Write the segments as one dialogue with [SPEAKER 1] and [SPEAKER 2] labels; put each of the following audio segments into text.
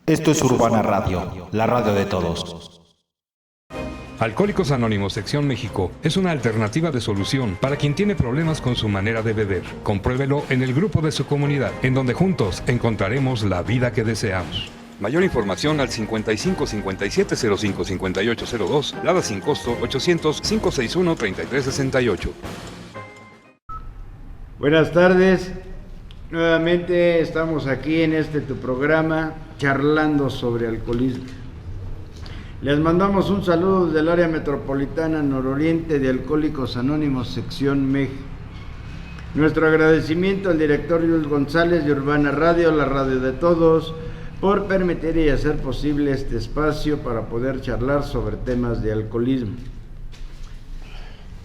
[SPEAKER 1] Esto es Urbana Radio, la radio de todos.
[SPEAKER 2] Alcohólicos Anónimos Sección México es una alternativa de solución para quien tiene problemas con su manera de beber. Compruébelo en el grupo de su comunidad, en donde juntos encontraremos la vida que deseamos. Mayor información al 55 57 05 58 02, Lada sin costo 800 561 3368.
[SPEAKER 3] Buenas tardes, nuevamente estamos aquí en tu programa charlando sobre alcoholismo. Les mandamos un saludo del área metropolitana nororiente de Alcohólicos Anónimos Sección México. Nuestro agradecimiento al director Luis González de Urbana Radio, la radio de todos, por permitir y hacer posible este espacio para poder charlar sobre temas de alcoholismo.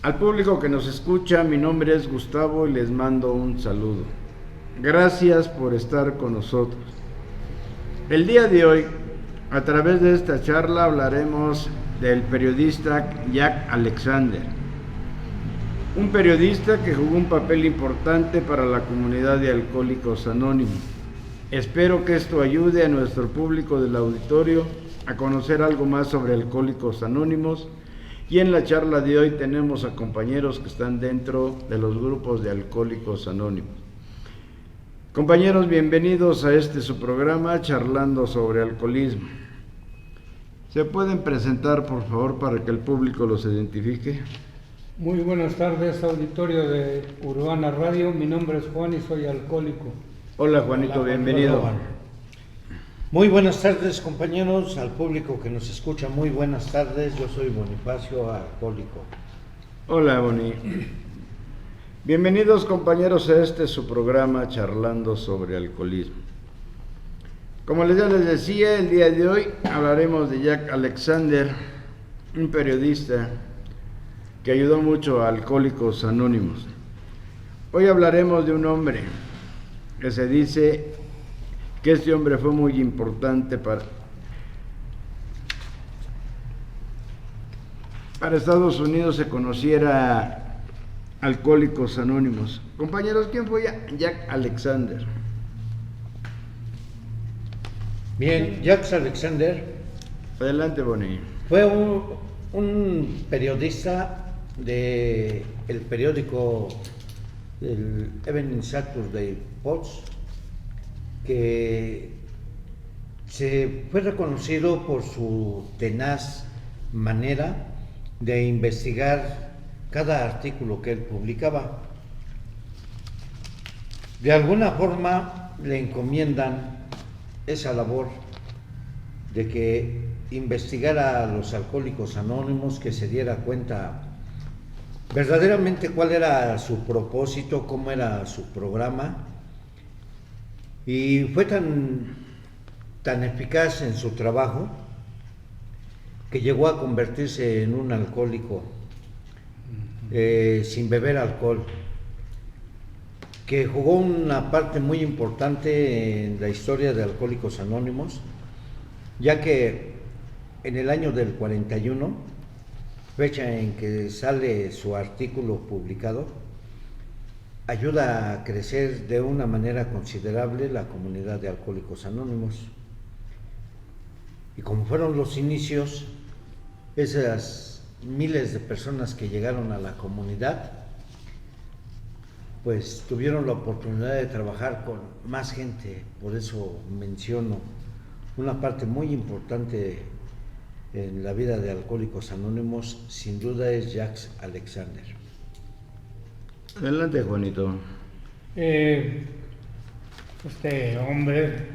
[SPEAKER 3] Al público que nos escucha, mi nombre es Gustavo y les mando un saludo. Gracias por estar con nosotros. El día de hoy, a través de esta charla, hablaremos del periodista Jack Alexander, un periodista que jugó un papel importante para la comunidad de Alcohólicos Anónimos. Espero que esto ayude a nuestro público del auditorio a conocer algo más sobre Alcohólicos Anónimos, y en la charla de hoy tenemos a compañeros que están dentro de los grupos de Alcohólicos Anónimos. Compañeros, bienvenidos a su programa Charlando sobre Alcoholismo. ¿Se pueden presentar, por favor, para que el público los identifique?
[SPEAKER 4] Muy buenas tardes, auditorio de Urbana Radio. Mi nombre es Juan y soy alcohólico.
[SPEAKER 3] Hola, Juanito. Hola, bienvenido.
[SPEAKER 5] Hola, muy buenas tardes, compañeros, al público que nos escucha, muy buenas tardes. Yo soy Bonifacio, alcohólico.
[SPEAKER 3] Hola, Boni. Bienvenidos, compañeros, a su programa Charlando sobre Alcoholismo. Como ya les decía, el día de hoy hablaremos de Jack Alexander, un periodista que ayudó mucho a Alcohólicos Anónimos. Hoy hablaremos de un hombre que se dice que este hombre fue muy importante para Estados Unidos se conociera Alcohólicos Anónimos. Compañeros, ¿quién fue Jack Alexander?
[SPEAKER 5] Bien, Jack Alexander.
[SPEAKER 3] Adelante, Boni.
[SPEAKER 5] Fue un periodista del periódico del Evening Saturday Post, que se fue reconocido por su tenaz manera de investigar cada artículo que él publicaba. De alguna forma le encomiendan esa labor de que investigara a los Alcohólicos Anónimos, que se diera cuenta verdaderamente cuál era su propósito, cómo era su programa, y fue tan eficaz en su trabajo que llegó a convertirse en un alcohólico sin beber alcohol, que jugó una parte muy importante en la historia de Alcohólicos Anónimos, ya que en el año del 41, fecha en que sale su artículo publicado, ayuda a crecer de una manera considerable la comunidad de Alcohólicos Anónimos. Y como fueron los inicios, esas miles de personas que llegaron a la comunidad, pues tuvieron la oportunidad de trabajar con más gente. Por eso menciono una parte muy importante en la vida de Alcohólicos Anónimos, sin duda es Jack Alexander.
[SPEAKER 3] Adelante, Juanito.
[SPEAKER 4] Este hombre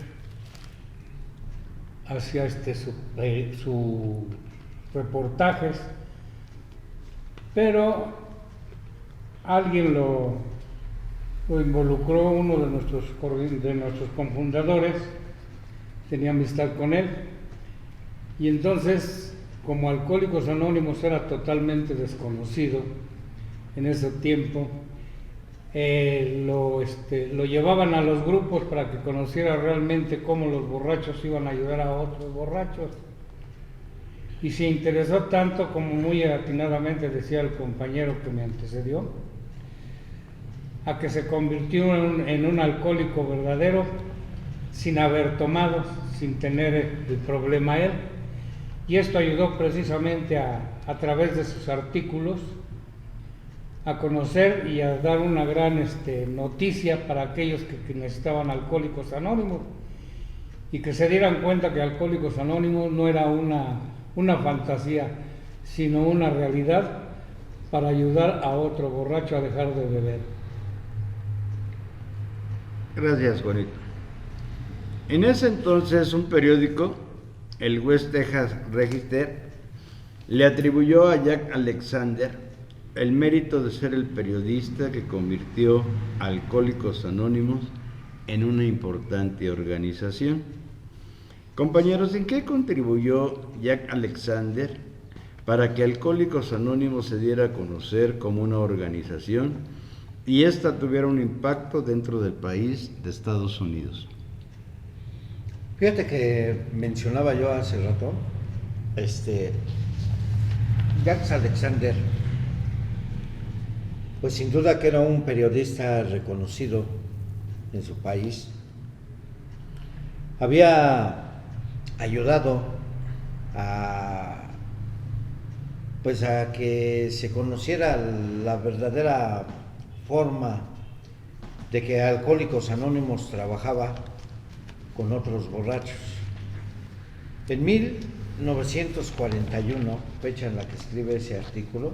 [SPEAKER 4] hacía sus reportajes, pero alguien lo involucró, uno de nuestros cofundadores tenía amistad con él, y entonces, como Alcohólicos Anónimos era totalmente desconocido en ese tiempo, lo llevaban a los grupos para que conociera realmente cómo los borrachos iban a ayudar a otros borrachos, y se interesó tanto, como muy atinadamente decía el compañero que me antecedió, a que se convirtió en un alcohólico verdadero sin haber tomado, sin tener el problema él. Y esto ayudó precisamente a través de sus artículos a conocer y a dar una gran noticia para aquellos que necesitaban Alcohólicos Anónimos, y que se dieran cuenta que Alcohólicos Anónimos no era una fantasía, sino una realidad para ayudar a otro borracho a dejar de beber.
[SPEAKER 3] Gracias, Juanito. En ese entonces, un periódico, el West Texas Register, le atribuyó a Jack Alexander el mérito de ser el periodista que convirtió a Alcohólicos Anónimos en una importante organización. Compañeros, ¿en qué contribuyó Jack Alexander para que Alcohólicos Anónimos se diera a conocer como una organización y ésta tuviera un impacto dentro del país de Estados Unidos?
[SPEAKER 5] Fíjate que mencionaba yo hace rato, Jack Alexander, pues sin duda que era un periodista reconocido en su país. Había ayudado a que se conociera la verdadera forma de que Alcohólicos Anónimos trabajaba con otros borrachos. En 1941, fecha en la que escribe ese artículo,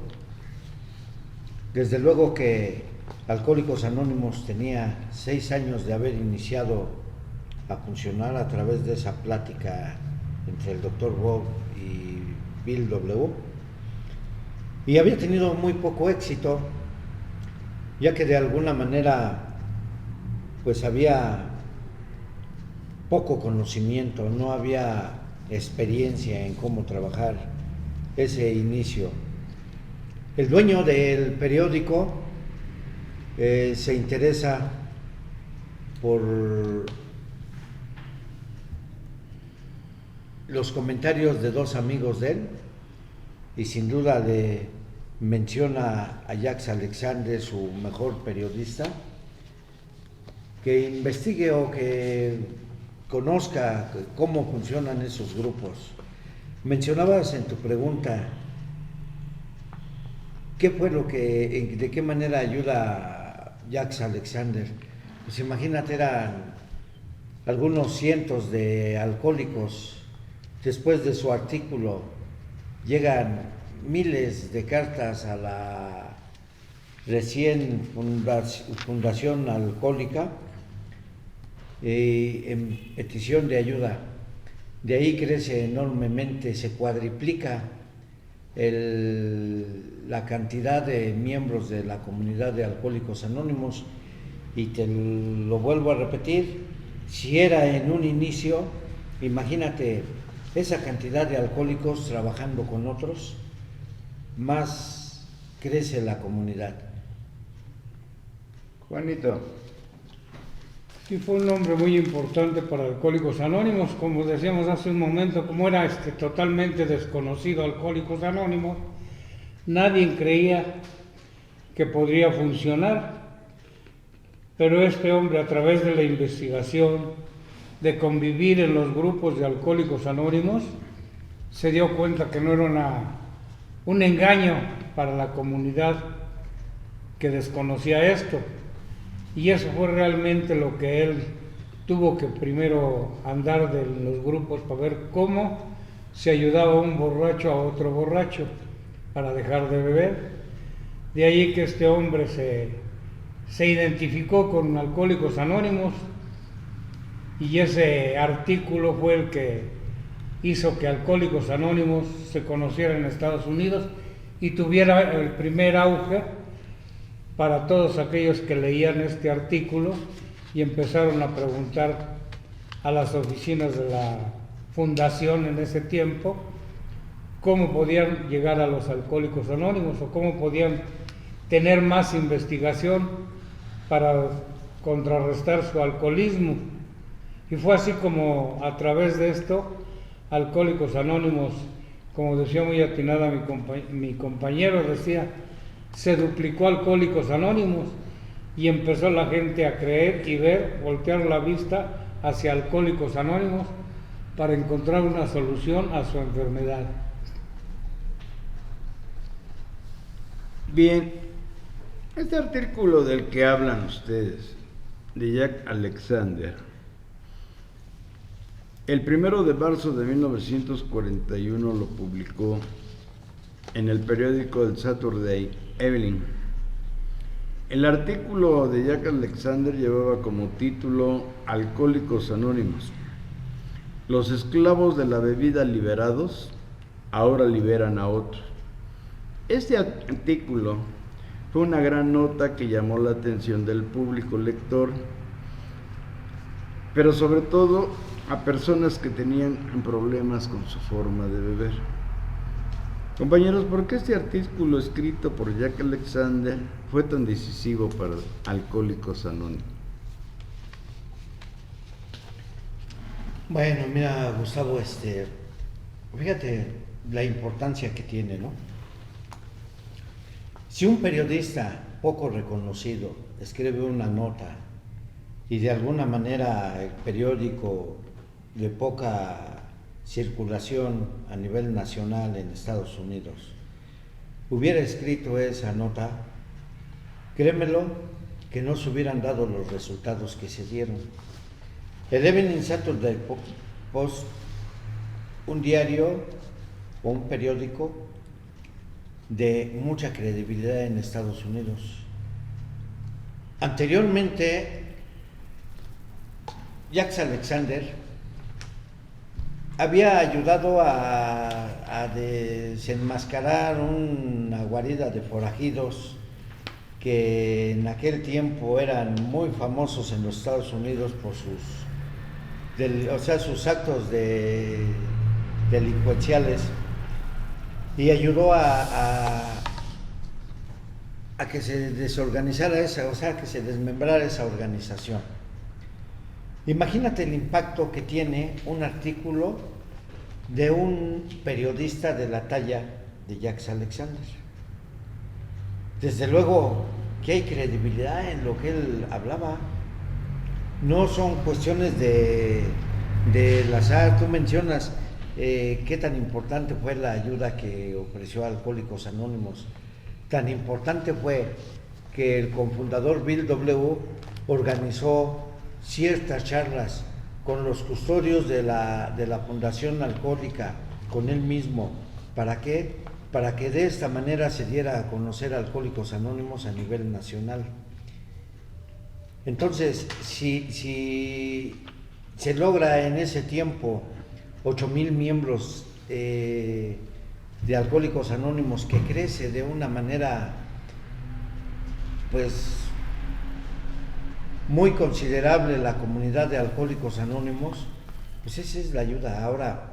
[SPEAKER 5] desde luego que Alcohólicos Anónimos tenía 6 años de haber iniciado a funcionar a través de esa plática entre el Dr. Bob y Bill W. Y había tenido muy poco éxito, ya que de alguna manera pues había poco conocimiento, no había experiencia en cómo trabajar ese inicio. El dueño del periódico se interesa por los comentarios de 2 amigos de él y sin duda le menciona a Jack Alexander, su mejor periodista, que investigue o que conozca cómo funcionan esos grupos. Mencionabas en tu pregunta ¿qué fue de qué manera ayuda Jack Alexander? Pues imagínate, eran algunos cientos de alcohólicos. Después de su artículo llegan miles de cartas a la recién fundación alcohólica en petición de ayuda. De ahí crece enormemente, se cuadriplica la cantidad de miembros de la comunidad de Alcohólicos Anónimos, y te lo vuelvo a repetir, si era en un inicio, imagínate esa cantidad de alcohólicos trabajando con otros, más crece la comunidad.
[SPEAKER 3] Juanito.
[SPEAKER 4] Sí, fue un nombre muy importante para Alcohólicos Anónimos, como decíamos hace un momento, como era totalmente desconocido Alcohólicos Anónimos, nadie creía que podría funcionar, pero este hombre, a través de la investigación, de convivir en los grupos de Alcohólicos Anónimos, se dio cuenta que no era un engaño para la comunidad que desconocía esto. Y eso fue realmente lo que él tuvo que primero andar de los grupos para ver cómo se ayudaba un borracho a otro borracho para dejar de beber. De ahí que este hombre se identificó con Alcohólicos Anónimos, y ese artículo fue el que hizo que Alcohólicos Anónimos se conociera en Estados Unidos y tuviera el primer auge para todos aquellos que leían este artículo y empezaron a preguntar a las oficinas de la fundación en ese tiempo cómo podían llegar a los Alcohólicos Anónimos o cómo podían tener más investigación para contrarrestar su alcoholismo. Y fue así como a través de esto Alcohólicos Anónimos, como decía muy atinada mi compañero, decía, se duplicó Alcohólicos Anónimos y empezó la gente a creer y ver, voltear la vista hacia Alcohólicos Anónimos para encontrar una solución a su enfermedad.
[SPEAKER 3] Bien, este artículo del que hablan ustedes, de Jack Alexander, el 1 de marzo de 1941 lo publicó en el periódico del Saturday Evening. El artículo de Jack Alexander llevaba como título Alcohólicos Anónimos. Los esclavos de la bebida liberados ahora liberan a otros. Este artículo fue una gran nota que llamó la atención del público lector, pero sobre todo a personas que tenían problemas con su forma de beber. Compañeros, ¿por qué este artículo escrito por Jack Alexander fue tan decisivo para Alcohólicos Anónimos?
[SPEAKER 5] Bueno, mira, Gustavo, fíjate la importancia que tiene, ¿no? Si un periodista poco reconocido escribe una nota y de alguna manera el periódico de poca circulación a nivel nacional en Estados Unidos hubiera escrito esa nota, créemelo que no se hubieran dado los resultados que se dieron. El Evening Saturday Post, un diario o un periódico de mucha credibilidad en Estados Unidos. Anteriormente, Jack Alexander había ayudado a desenmascarar una guarida de forajidos que en aquel tiempo eran muy famosos en los Estados Unidos por sus actos delincuenciales, y ayudó a que se desorganizara que se desmembrara esa organización. Imagínate el impacto que tiene un artículo de un periodista de la talla de Jack Alexander. Desde luego que hay credibilidad en lo que él hablaba. No son cuestiones del azar. Tú mencionas qué tan importante fue la ayuda que ofreció a Alcohólicos Anónimos. Tan importante fue que el cofundador Bill W. organizó ciertas charlas con los custodios de la Fundación Alcohólica, con él mismo. ¿Para qué? Para que de esta manera se diera a conocer a Alcohólicos Anónimos a nivel nacional. Entonces, si se logra en ese tiempo 8,000 miembros de Alcohólicos Anónimos, que crece de una manera pues muy considerable la comunidad de Alcohólicos Anónimos, pues esa es la ayuda. Ahora,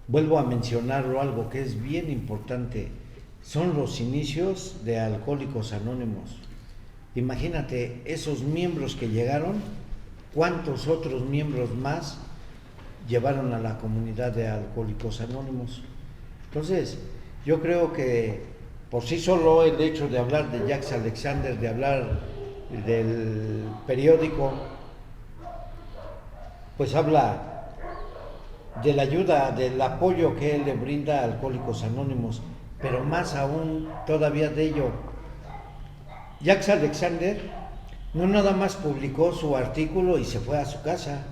[SPEAKER 5] vuelvo a mencionarlo, algo que es bien importante, son los inicios de Alcohólicos Anónimos. Imagínate, esos miembros que llegaron, ¿cuántos otros miembros más llevaron a la comunidad de Alcohólicos Anónimos? Entonces, yo creo que por sí solo el hecho de hablar de Jack Alexander, de hablar del periódico, pues habla de la ayuda, del apoyo que él le brinda a Alcohólicos Anónimos, pero más aún todavía de ello, Jack Alexander no nada más publicó su artículo y se fue a su casa,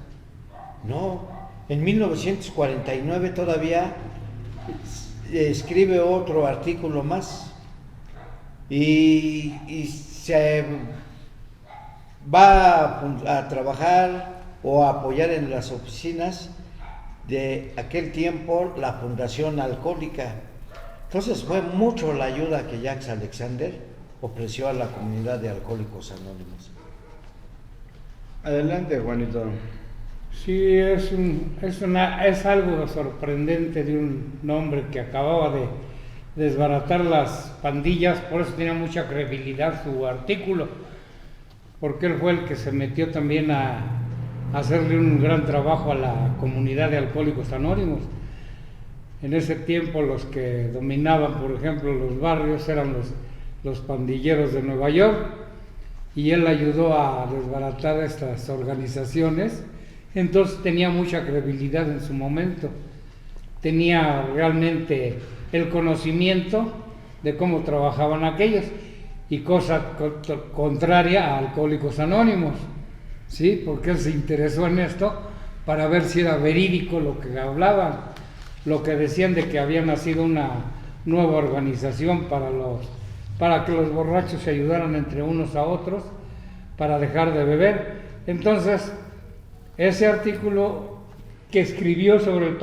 [SPEAKER 5] no, en 1949 todavía escribe otro artículo más y se va a trabajar o a apoyar en las oficinas de aquel tiempo la Fundación Alcohólica. Entonces fue mucho la ayuda que Jack Alexander ofreció a la comunidad de Alcohólicos Anónimos.
[SPEAKER 3] Adelante, Juanito.
[SPEAKER 4] Sí, es algo sorprendente de un hombre que acababa de desbaratar las pandillas, por eso tenía mucha credibilidad su artículo, porque él fue el que se metió también a hacerle un gran trabajo a la comunidad de Alcohólicos Anónimos. En ese tiempo los que dominaban, por ejemplo, los barrios eran los pandilleros de Nueva York, y él ayudó a desbaratar estas organizaciones Entonces tenía mucha credibilidad en su momento, tenía realmente el conocimiento de cómo trabajaban aquellos, y cosa contraria a Alcohólicos Anónimos, ¿sí? Porque él se interesó en esto para ver si era verídico lo que hablaban, lo que decían de que había nacido una nueva organización para que los borrachos se ayudaran entre unos a otros para dejar de beber. Entonces, ese artículo que escribió sobre el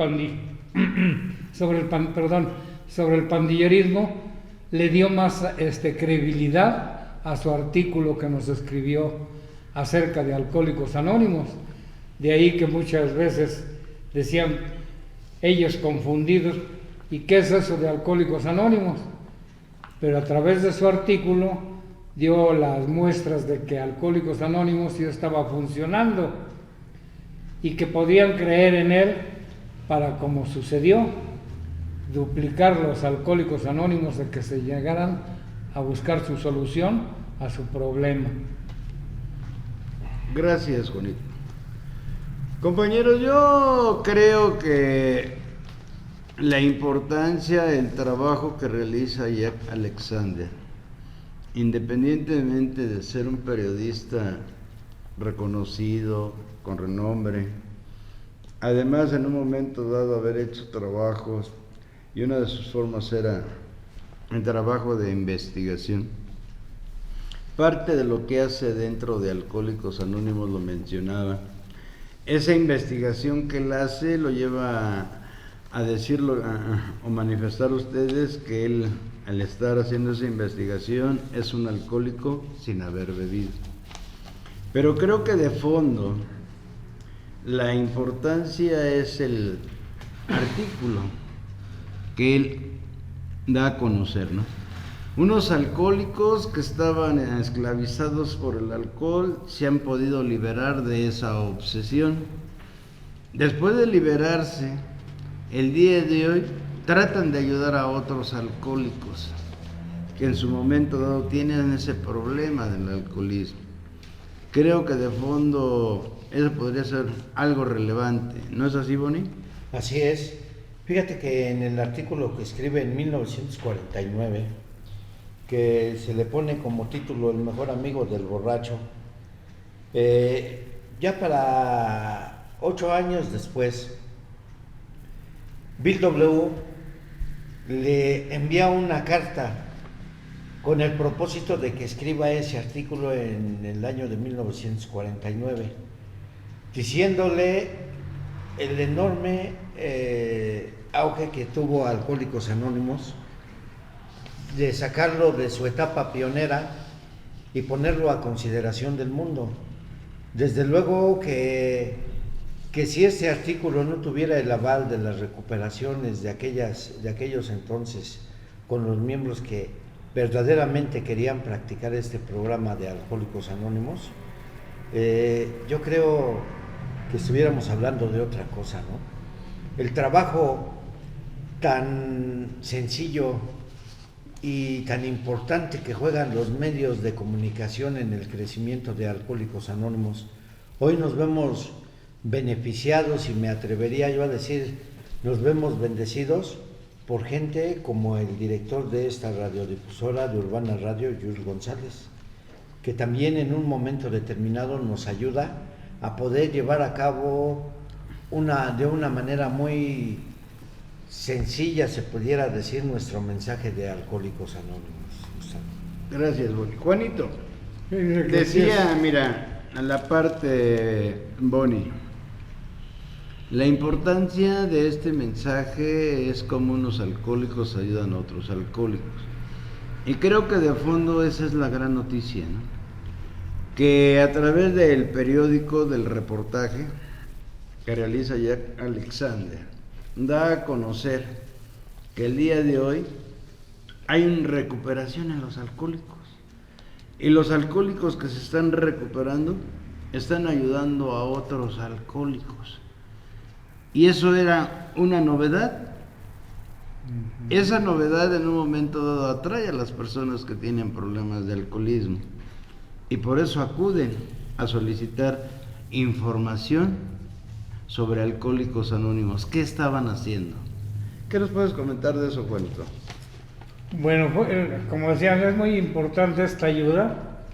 [SPEAKER 4] pandillerismo le dio más credibilidad a su artículo que nos escribió acerca de Alcohólicos Anónimos. De ahí que muchas veces decían ellos confundidos, ¿y qué es eso de Alcohólicos Anónimos? Pero a través de su artículo dio las muestras de que Alcohólicos Anónimos ya estaba funcionando y que podían creer en él para, como sucedió, duplicar los Alcohólicos Anónimos, de que se llegaran a buscar su solución a su problema.
[SPEAKER 3] Gracias, Juanito. Compañeros, yo creo que la importancia del trabajo que realiza Jack Alexander, independientemente de ser un periodista reconocido, con renombre, además en un momento dado haber hecho trabajos, y una de sus formas era el trabajo de investigación. Parte de lo que hace dentro de Alcohólicos Anónimos lo mencionaba. Esa investigación que él hace lo lleva a decirlo o manifestar a ustedes que él, al estar haciendo esa investigación, es un alcohólico sin haber bebido. Pero creo que de fondo la importancia es el artículo que él da a conocer, ¿no? Unos alcohólicos que estaban esclavizados por el alcohol se han podido liberar de esa obsesión. Después de liberarse, el día de hoy tratan de ayudar a otros alcohólicos que en su momento dado tienen ese problema del alcoholismo. Creo que de fondo eso podría ser algo relevante, ¿no es así, Boni?
[SPEAKER 5] Así es. Fíjate que en el artículo que escribe en 1949, que se le pone como título El mejor amigo del borracho, ya para 8 años después, Bill W. le envía una carta con el propósito de que escriba ese artículo en el año de 1949, diciéndole el enorme auge que tuvo Alcohólicos Anónimos, de sacarlo de su etapa pionera y ponerlo a consideración del mundo. Desde luego que si este artículo no tuviera el aval de las recuperaciones de aquellos entonces, con los miembros que verdaderamente querían practicar este programa de Alcohólicos Anónimos, yo creo que estuviéramos hablando de otra cosa, ¿no? El trabajo tan sencillo y tan importante que juegan los medios de comunicación en el crecimiento de Alcohólicos Anónimos, hoy nos vemos beneficiados, y me atrevería yo a decir, nos vemos bendecidos por gente como el director de esta radiodifusora de Urbana Radio, Jules González, que también en un momento determinado nos ayuda a poder llevar a cabo de una manera muy sencilla, se pudiera decir, nuestro mensaje de Alcohólicos Anónimos.
[SPEAKER 3] Gracias, Boni. Juanito, decía, mira, a la parte, Boni, la importancia de este mensaje es cómo unos alcohólicos ayudan a otros alcohólicos. Y creo que de fondo esa es la gran noticia, ¿no? Que a través del periódico, del reportaje que realiza Jack Alexander, da a conocer que el día de hoy hay una recuperación en los alcohólicos. Y los alcohólicos que se están recuperando están ayudando a otros alcohólicos. Y eso era una novedad. Esa novedad en un momento dado atrae a las personas que tienen problemas de alcoholismo. Y por eso acuden a solicitar información sobre Alcohólicos Anónimos. ¿Qué estaban haciendo? ¿Qué nos puedes comentar de eso, Juanito?
[SPEAKER 4] Bueno, como decían, es muy importante esta ayuda,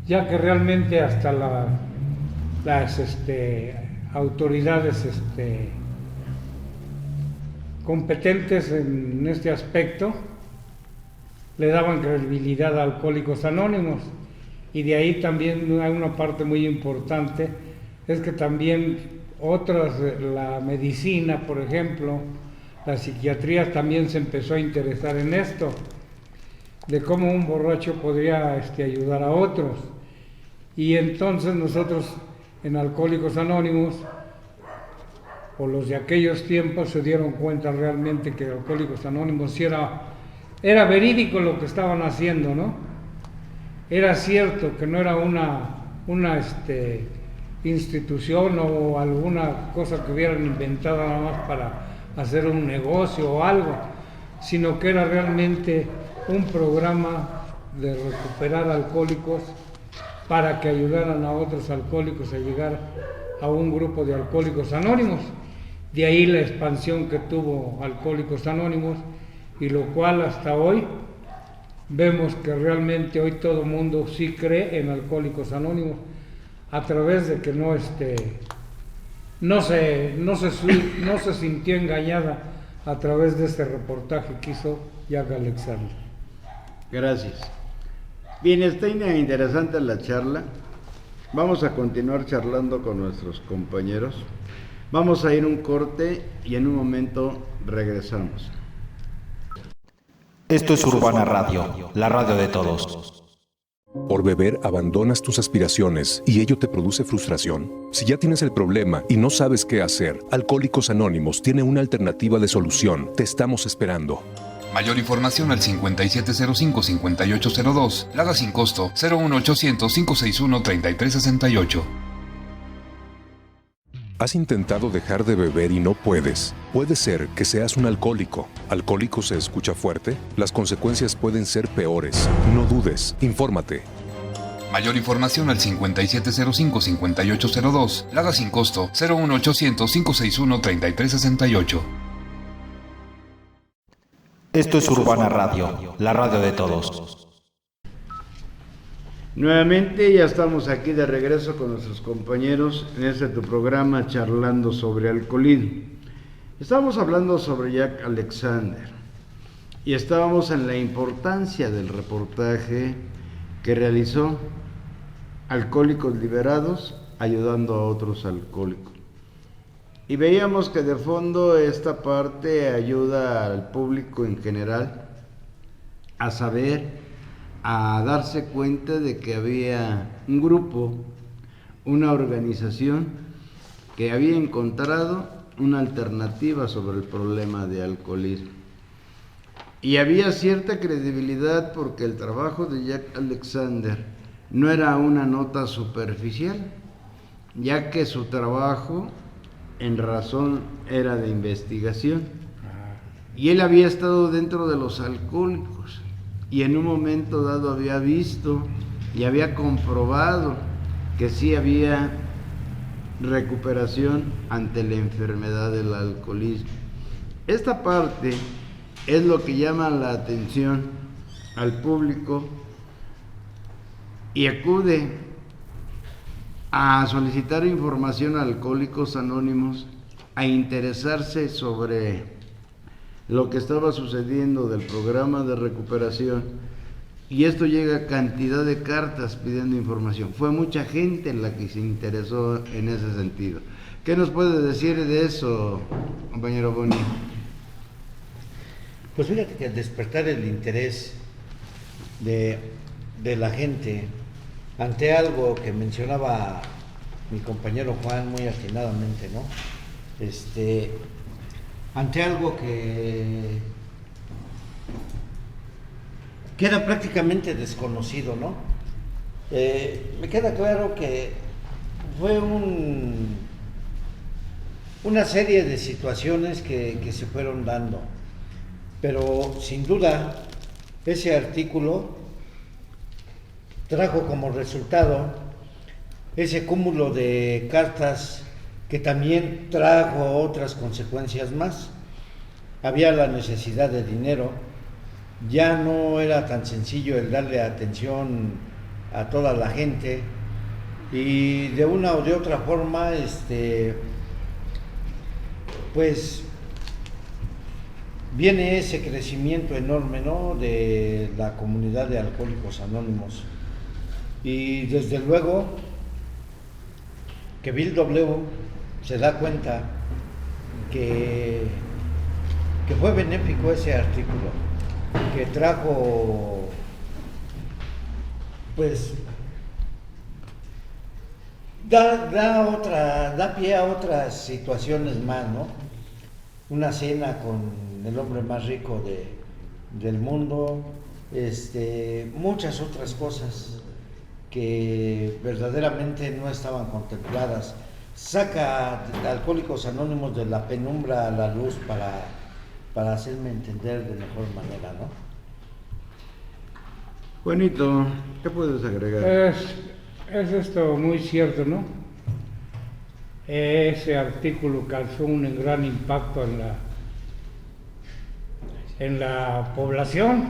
[SPEAKER 4] ya que realmente hasta las autoridades competentes en este aspecto le daban credibilidad a Alcohólicos Anónimos, y de ahí también hay una parte muy importante, es que también otras, la medicina, por ejemplo, la psiquiatría también se empezó a interesar en esto, de cómo un borracho podría ayudar a otros. Y entonces nosotros en Alcohólicos Anónimos, o los de aquellos tiempos, se dieron cuenta realmente que Alcohólicos Anónimos sí era verídico lo que estaban haciendo, ¿no? Era cierto que no era una institución o alguna cosa que hubieran inventado nada más para hacer un negocio o algo, sino que era realmente un programa de recuperar alcohólicos para que ayudaran a otros alcohólicos a llegar a un grupo de Alcohólicos Anónimos. De ahí la expansión que tuvo Alcohólicos Anónimos, y lo cual hasta hoy vemos que realmente hoy todo el mundo sí cree en Alcohólicos Anónimos, a través de que no se sintió engañada a través de este reportaje que hizo Jack Alexander.
[SPEAKER 3] Gracias. Bien, está interesante la charla. Vamos a continuar charlando con nuestros compañeros. Vamos a ir un corte y en un momento regresamos.
[SPEAKER 1] Esto es Urbana Radio, la radio de todos.
[SPEAKER 6] Por beber abandonas tus aspiraciones y ello te produce frustración. Si ya tienes el problema y no sabes qué hacer, Alcohólicos Anónimos tiene una alternativa de solución. Te estamos esperando.
[SPEAKER 2] Mayor información al 5705-5802. Lada sin costo 01800-561-3368.
[SPEAKER 6] ¿Has intentado dejar de beber y no puedes? Puede ser que seas un alcohólico. ¿Alcohólico se escucha fuerte? Las consecuencias pueden ser peores. No dudes, infórmate.
[SPEAKER 2] Mayor información al 5705-5802. Lada sin costo 01800-561-3368.
[SPEAKER 1] Esto es Urbana Radio, la radio de todos.
[SPEAKER 3] Nuevamente ya estamos aquí de regreso con nuestros compañeros en este tu programa charlando sobre alcoholismo. Estamos hablando sobre Jack Alexander y estábamos en la importancia del reportaje que realizó Alcohólicos Liberados ayudando a otros alcohólicos. Y veíamos que de fondo esta parte ayuda al público en general a saber, a darse cuenta de que había un grupo, una organización que había encontrado una alternativa sobre el problema de alcoholismo. Y había cierta credibilidad porque el trabajo de Jack Alexander no era una nota superficial, ya que su trabajo en razón era de investigación. Y él había estado dentro de los alcohólicos y en un momento dado había visto y había comprobado que sí había recuperación ante la enfermedad del alcoholismo. Esta parte es lo que llama la atención al público y acude a solicitar información a Alcohólicos Anónimos, a interesarse sobre lo que estaba sucediendo del programa de recuperación, y esto llega a cantidad de cartas pidiendo información. Fue mucha gente la que se interesó en ese sentido. ¿Qué nos puede decir de eso, compañero Boni?
[SPEAKER 5] Pues fíjate que al despertar el interés de la gente ante algo que mencionaba mi compañero Juan muy atinadamente, ¿no? Ante algo que era prácticamente desconocido, ¿no? Me queda claro que fue una serie de situaciones que se fueron dando, pero sin duda ese artículo trajo como resultado ese cúmulo de cartas que también trajo otras consecuencias más. Había la necesidad de dinero, ya no era tan sencillo el darle atención a toda la gente, y de una o de otra forma, pues viene ese crecimiento enorme, ¿no?, de la comunidad de Alcohólicos Anónimos. Y desde luego que Bill W. se da cuenta que fue benéfico ese artículo, que trajo, pues, da pie a otras situaciones más, ¿no? Una cena con el hombre más rico del mundo, muchas otras cosas que verdaderamente no estaban contempladas. Saca a Alcohólicos Anónimos de la penumbra a la luz para hacerme entender de mejor manera, ¿no?
[SPEAKER 3] Juanito, ¿qué puedes agregar?
[SPEAKER 4] Es esto muy cierto, ¿no? Ese artículo causó un gran impacto en la población,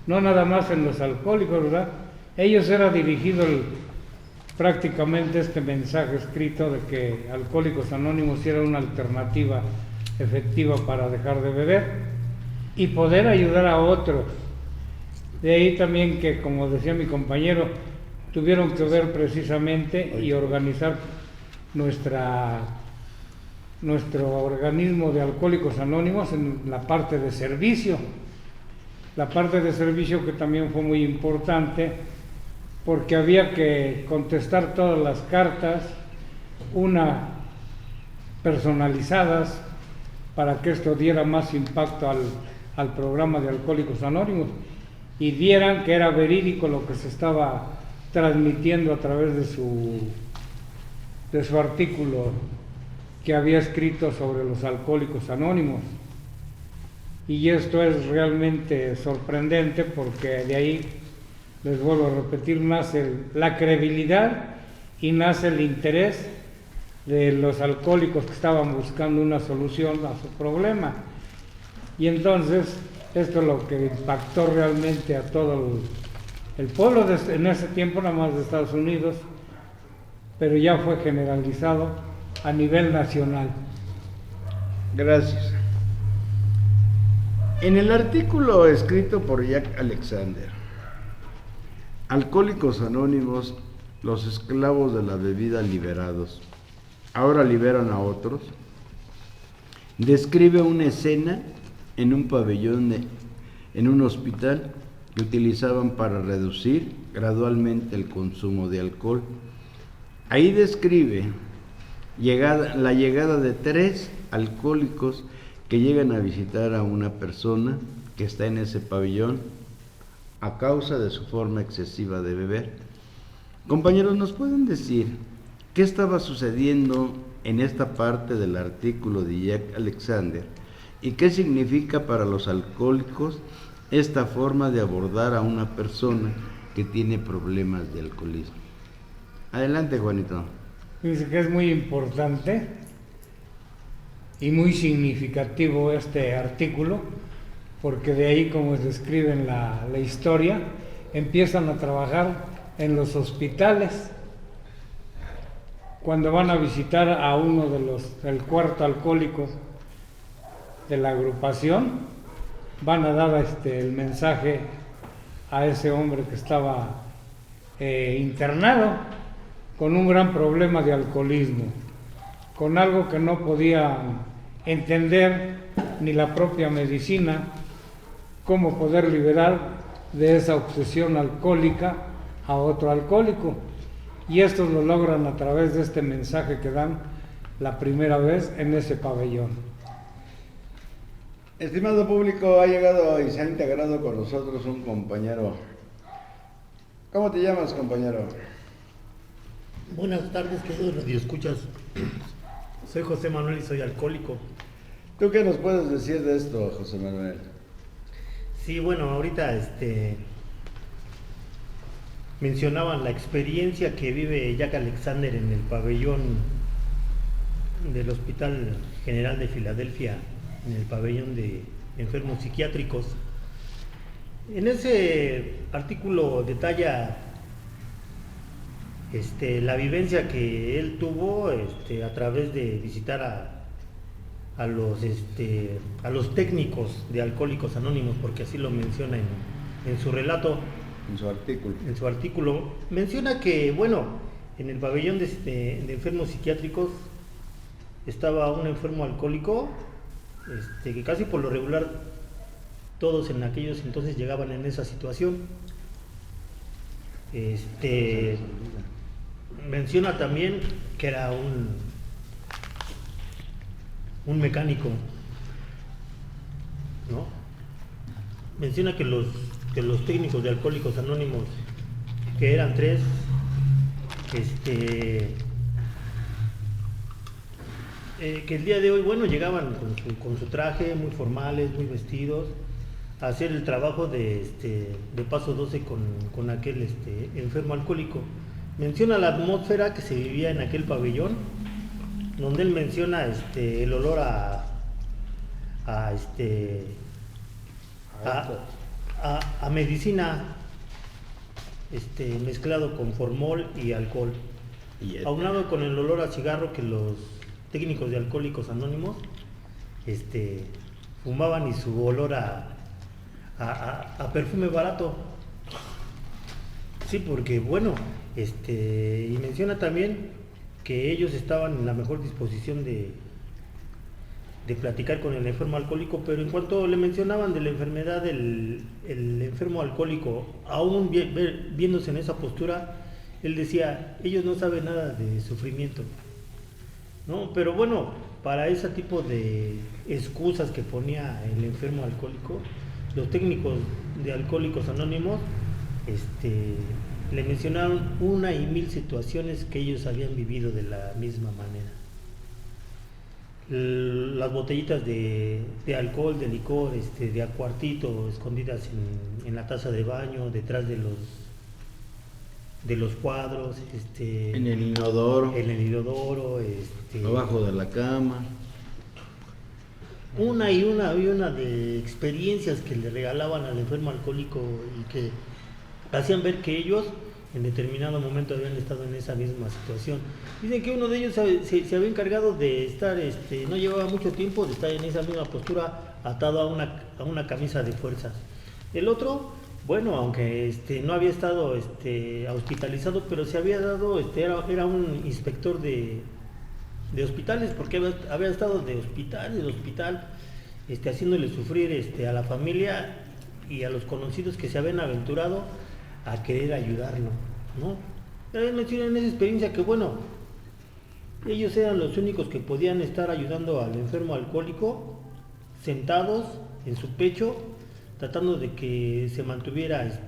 [SPEAKER 4] no nada más en los alcohólicos, ¿verdad? Ellos era dirigido prácticamente este mensaje escrito de que Alcohólicos Anónimos era una alternativa efectiva para dejar de beber y poder ayudar a otros. De ahí también que, como decía mi compañero, tuvieron que ver precisamente y organizar nuestro organismo de Alcohólicos Anónimos en la parte de servicio. La parte de servicio que también fue muy importante, porque había que contestar todas las cartas, personalizadas, para que esto diera más impacto al programa de Alcohólicos Anónimos y dieran que era verídico lo que se estaba transmitiendo a través de su artículo que había escrito sobre los Alcohólicos Anónimos. Y esto es realmente sorprendente, porque de ahí, les vuelvo a repetir, nace la credibilidad y nace el interés de los alcohólicos que estaban buscando una solución a su problema. Y entonces esto es lo que impactó realmente a todo el pueblo en ese tiempo, nada más de Estados Unidos, pero ya fue generalizado a nivel nacional.
[SPEAKER 3] Gracias. En el artículo escrito por Jack Alexander, Alcohólicos Anónimos, los esclavos de la bebida liberados, ahora liberan a otros, describe una escena en un pabellón en un hospital que utilizaban para reducir gradualmente el consumo de alcohol. Ahí describe la llegada de 3 alcohólicos que llegan a visitar a una persona que está en ese pabellón a causa de su forma excesiva de beber. Compañeros, ¿nos pueden decir qué estaba sucediendo en esta parte del artículo de Jack Alexander y qué significa para los alcohólicos esta forma de abordar a una persona que tiene problemas de alcoholismo? Adelante, Juanito.
[SPEAKER 4] Dice que es muy importante y muy significativo este artículo, porque de ahí, como describe en la historia, empiezan a trabajar en los hospitales. Cuando van a visitar a uno del cuarto alcohólico de la agrupación, van a dar el mensaje a ese hombre que estaba internado con un gran problema de alcoholismo, con algo que no podía entender ni la propia medicina, cómo poder liberar de esa obsesión alcohólica a otro alcohólico. Y estos lo logran a través de este mensaje que dan la primera vez en ese pabellón.
[SPEAKER 3] Estimado público, ha llegado y se ha integrado con nosotros un compañero. ¿Cómo te llamas, compañero?
[SPEAKER 7] Buenas tardes, queridos radioescuchas. Soy José Manuel y soy alcohólico.
[SPEAKER 3] ¿Tú qué nos puedes decir de esto, José Manuel?
[SPEAKER 7] Sí, bueno, ahorita mencionaban la experiencia que vive Jack Alexander en el pabellón del Hospital General de Filadelfia, en el pabellón de enfermos psiquiátricos. En ese artículo detalla la vivencia que él tuvo a través de visitar a los técnicos de Alcohólicos Anónimos, porque así lo menciona en su relato.
[SPEAKER 3] En su artículo.
[SPEAKER 7] En su artículo menciona que, bueno, en el pabellón de enfermos psiquiátricos estaba un enfermo alcohólico, que casi por lo regular todos en aquellos entonces llegaban en esa situación. Menciona también que era un mecánico, ¿no? Menciona que los técnicos de Alcohólicos Anónimos, que eran 3, que el día de hoy, bueno, llegaban con su traje, muy formales, muy vestidos, a hacer el trabajo de paso 12 con aquel enfermo alcohólico. Menciona la atmósfera que se vivía en aquel pabellón, donde él menciona el olor a medicina mezclado con formol y alcohol, aunado con el olor a cigarro que los técnicos de Alcohólicos Anónimos fumaban, y su olor a perfume barato. Sí, porque bueno, y menciona también que ellos estaban en la mejor disposición de platicar con el enfermo alcohólico, pero en cuanto le mencionaban de la enfermedad del enfermo alcohólico, aún viéndose en esa postura, él decía, ellos no saben nada de sufrimiento, ¿no? Pero bueno, para ese tipo de excusas que ponía el enfermo alcohólico, los técnicos de Alcohólicos Anónimos le mencionaron 1,000 situaciones que ellos habían vivido de la misma manera. Las botellitas de alcohol, de licor, de a cuartito, escondidas en la taza de baño, detrás de los cuadros,
[SPEAKER 3] en el inodoro, abajo de la cama.
[SPEAKER 7] Una y una de experiencias que le regalaban al enfermo alcohólico y que hacían ver que ellos en determinado momento habían estado en esa misma situación. Dicen que uno de ellos se había encargado de estar, no llevaba mucho tiempo de estar en esa misma postura, atado a una camisa de fuerzas. El otro, bueno, aunque no había estado hospitalizado, pero se había dado, era un inspector de hospitales, porque había estado de hospital, haciéndole sufrir a la familia y a los conocidos que se habían aventurado a querer ayudarlo, ¿no? Pero él menciona en esa experiencia que, bueno, ellos eran los únicos que podían estar ayudando al enfermo alcohólico, sentados en su pecho, tratando de que se mantuviera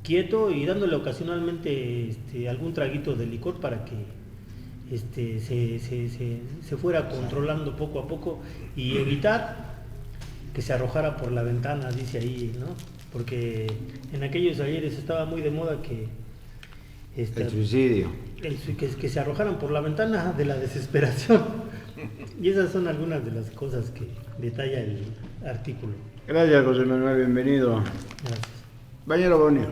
[SPEAKER 7] quieto y dándole ocasionalmente algún traguito de licor para que se fuera controlando poco a poco y evitar que se arrojara por la ventana, dice ahí, ¿no? Porque en aquellos ayeres estaba muy de moda que
[SPEAKER 3] el suicidio,
[SPEAKER 7] que se arrojaran por la ventana de la desesperación. Y esas son algunas de las cosas que detalla el artículo.
[SPEAKER 3] Gracias, José Manuel, bienvenido.
[SPEAKER 7] Gracias.
[SPEAKER 3] Compañero Bonio.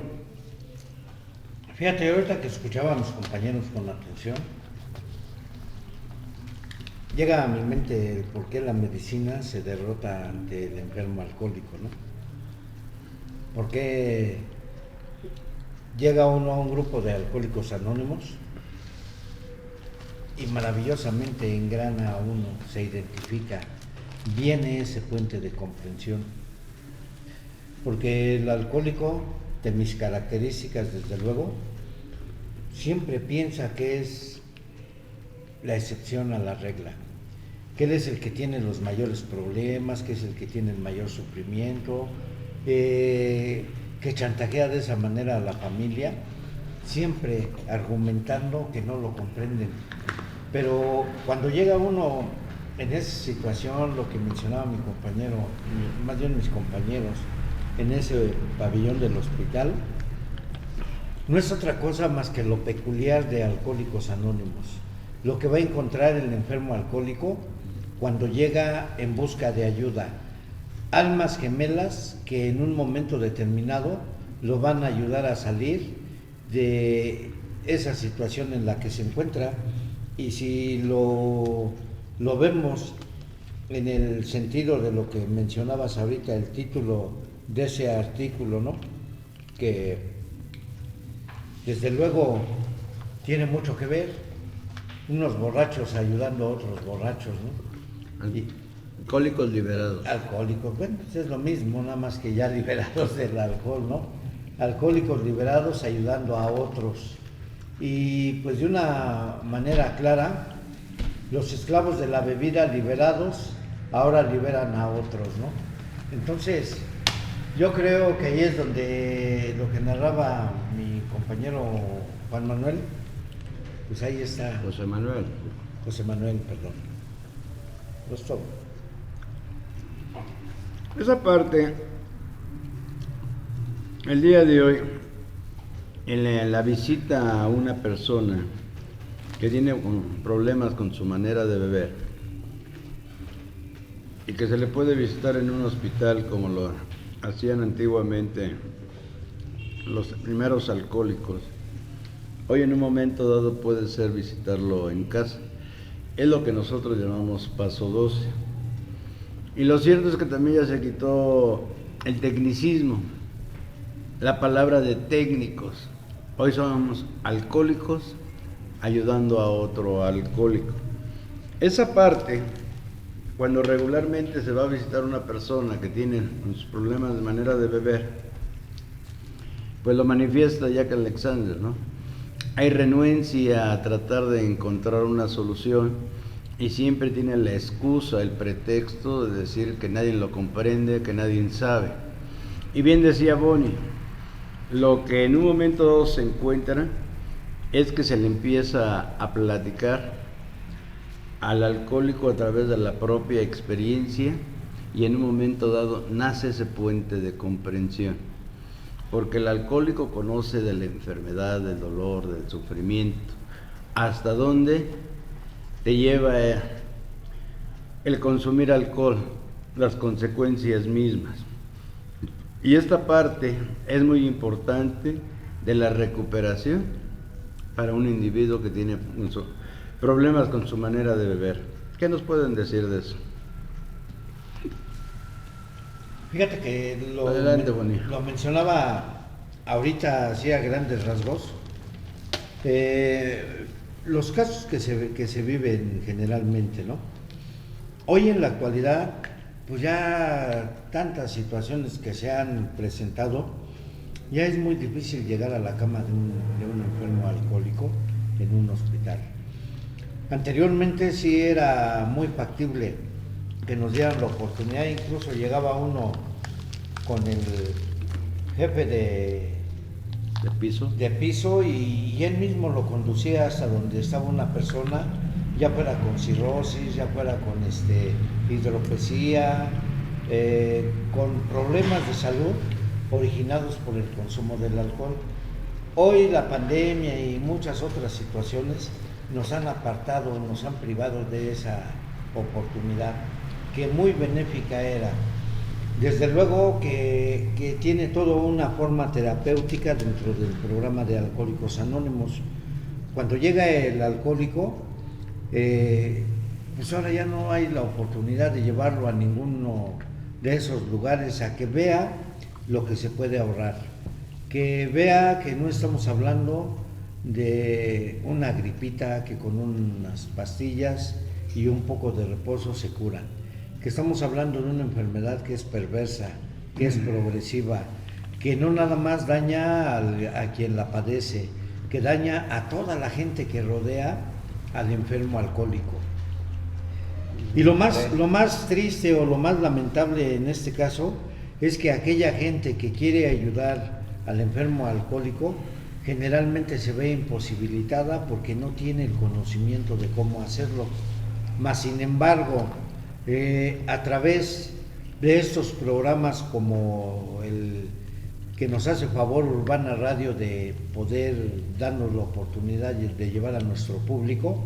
[SPEAKER 5] Fíjate, ahorita que escuchaba a mis compañeros con atención, llega a mi mente el por qué la medicina se derrota ante el enfermo alcohólico, ¿no? ¿Por qué llega uno a un grupo de Alcohólicos Anónimos y maravillosamente engrana uno, se identifica, viene ese puente de comprensión? Porque el alcohólico, de mis características desde luego, siempre piensa que es la excepción a la regla, que él es el que tiene los mayores problemas, que es el que tiene el mayor sufrimiento, que chantajea de esa manera a la familia, siempre argumentando que no lo comprenden. Pero cuando llega uno en esa situación, lo que mencionaba mi compañero, más bien mis compañeros, en ese pabellón del hospital, no es otra cosa más que lo peculiar de Alcohólicos Anónimos, lo que va a encontrar el enfermo alcohólico cuando llega en busca de ayuda. Almas gemelas que en un momento determinado lo van a ayudar a salir de esa situación en la que se encuentra. Y si lo vemos en el sentido de lo que mencionabas ahorita, el título de ese artículo, ¿no? Que desde luego tiene mucho que ver, unos borrachos ayudando a otros borrachos, ¿no?
[SPEAKER 3] Alcohólicos liberados.
[SPEAKER 5] Alcohólicos, bueno, pues es lo mismo, nada más que ya liberados del alcohol, ¿no? Alcohólicos liberados ayudando a otros. Y pues de una manera clara, los esclavos de la bebida liberados ahora liberan a otros, ¿no? Entonces, yo creo que ahí es donde lo que narraba mi compañero Juan Manuel, pues ahí está. José Manuel, perdón. Pues todo.
[SPEAKER 3] Esa parte, el día de hoy, en la visita a una persona que tiene problemas con su manera de beber y que se le puede visitar en un hospital como lo hacían antiguamente los primeros alcohólicos, hoy en un momento dado puede ser visitarlo en casa. Es lo que nosotros llamamos paso 12. Y lo cierto es que también ya se quitó el tecnicismo, la palabra de técnicos. Hoy somos alcohólicos ayudando a otro alcohólico. Esa parte, cuando regularmente se va a visitar una persona que tiene sus problemas de manera de beber, pues lo manifiesta Jack Alexander, ¿no? Hay renuencia a tratar de encontrar una solución y siempre tiene la excusa, el pretexto de decir que nadie lo comprende, que nadie sabe. Y bien decía Bonnie, lo que en un momento dado se encuentra es que se le empieza a platicar al alcohólico a través de la propia experiencia y en un momento dado nace ese puente de comprensión, porque el alcohólico conoce de la enfermedad, del dolor, del sufrimiento, hasta dónde te lleva el consumir alcohol, las consecuencias mismas. Y esta parte es muy importante de la recuperación para un individuo que tiene problemas con su manera de beber. ¿Qué nos pueden decir de eso?
[SPEAKER 5] Fíjate que
[SPEAKER 3] Adelante,
[SPEAKER 5] lo mencionaba ahorita así a grandes rasgos. Los casos que se viven generalmente, ¿no? Hoy en la actualidad, pues ya tantas situaciones que se han presentado, ya es muy difícil llegar a la cama de un enfermo alcohólico en un hospital. Anteriormente sí era muy factible que nos dieran la oportunidad, incluso llegaba uno con el jefe de piso y él mismo lo conducía hasta donde estaba una persona, ya fuera con cirrosis, ya fuera con hidropesía, con problemas de salud originados por el consumo del alcohol. Hoy la pandemia y muchas otras situaciones nos han apartado, nos han privado de esa oportunidad que muy benéfica era. Desde luego que tiene toda una forma terapéutica dentro del programa de Alcohólicos Anónimos. Cuando llega el alcohólico, pues ahora ya no hay la oportunidad de llevarlo a ninguno de esos lugares a que vea lo que se puede ahorrar, que vea que no estamos hablando de una gripita que con unas pastillas y un poco de reposo se cura, que estamos hablando de una enfermedad que es perversa, que es progresiva, que no nada más daña a quien la padece, que daña a toda la gente que rodea al enfermo alcohólico. Y lo más triste o lo más lamentable en este caso es que aquella gente que quiere ayudar al enfermo alcohólico generalmente se ve imposibilitada porque no tiene el conocimiento de cómo hacerlo. Mas sin embargo, a través de estos programas como el que nos hace favor Urbana Radio de poder darnos la oportunidad de llevar a nuestro público,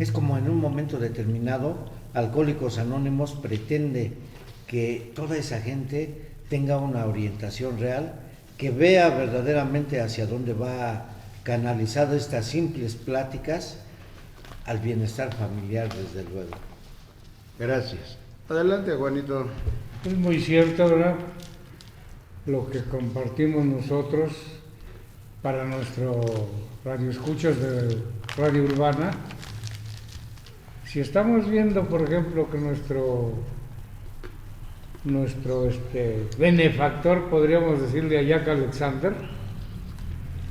[SPEAKER 5] es como en un momento determinado Alcohólicos Anónimos pretende que toda esa gente tenga una orientación real, que vea verdaderamente hacia dónde va canalizado estas simples pláticas al bienestar familiar, desde luego.
[SPEAKER 3] Gracias. Adelante, Juanito.
[SPEAKER 4] Es muy cierto, ¿verdad? Lo que compartimos nosotros para nuestro radioescuchas de Radio Urbana. Si estamos viendo, por ejemplo, que nuestro benefactor, podríamos decirle a Jack Alexander,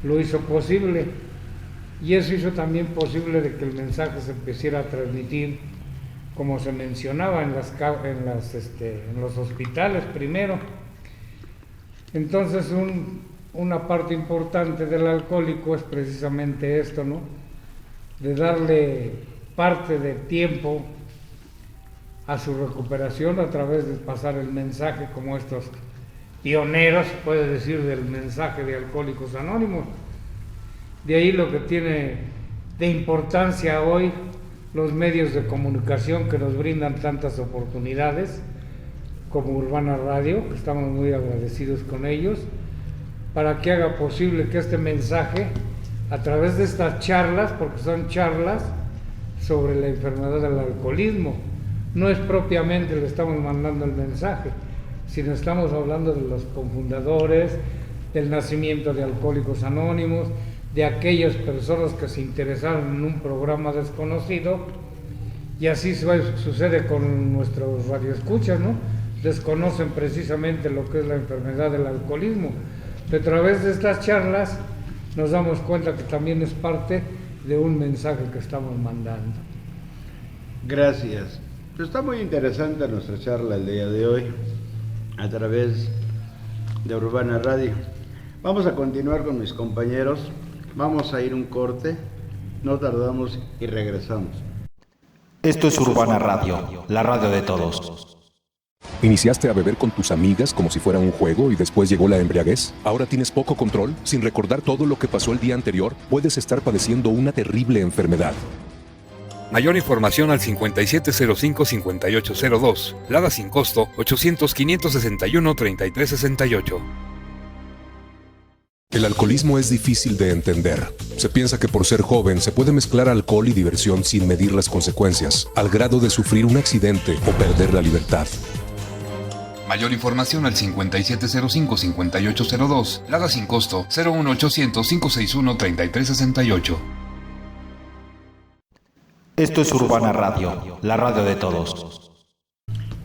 [SPEAKER 4] lo hizo posible, y eso hizo también posible de que el mensaje se empezara a transmitir, como se mencionaba, en los hospitales primero. Entonces una parte importante del alcohólico es precisamente esto, ¿no? De darle parte de tiempo a su recuperación a través de pasar el mensaje, como estos pioneros, puede decir, del mensaje de Alcohólicos Anónimos. De ahí lo que tiene de importancia hoy los medios de comunicación que nos brindan tantas oportunidades, como Urbana Radio, que estamos muy agradecidos con ellos, para que haga posible que este mensaje, a través de estas charlas, porque son charlas sobre la enfermedad del alcoholismo, no es propiamente le estamos mandando el mensaje, sino estamos hablando de los cofundadores, del nacimiento de Alcohólicos Anónimos, de aquellas personas que se interesaron en un programa desconocido, y así sucede con nuestros radioescuchas, ¿no? Desconocen precisamente lo que es la enfermedad del alcoholismo. A través de estas charlas nos damos cuenta que también es parte de un mensaje que estamos mandando.
[SPEAKER 3] Gracias. Está muy interesante nuestra charla el día de hoy a través de Urbana Radio. Vamos a continuar con mis compañeros. Vamos a ir un corte, no tardamos y regresamos.
[SPEAKER 1] Esto es Urbana Radio, la radio de todos.
[SPEAKER 6] ¿Iniciaste a beber con tus amigas como si fuera un juego y después llegó la embriaguez? ¿Ahora tienes poco control? Sin recordar todo lo que pasó el día anterior, puedes estar padeciendo una terrible enfermedad.
[SPEAKER 2] Mayor información al 5705-5802. Lada sin costo 800-561-3368.
[SPEAKER 6] El alcoholismo es difícil de entender. Se piensa que por ser joven se puede mezclar alcohol y diversión sin medir las consecuencias, al grado de sufrir un accidente o perder la libertad.
[SPEAKER 2] Mayor información al 5705-5802. Lada sin costo 01800-561-3368.
[SPEAKER 1] Esto es Urbana Radio, la radio de todos.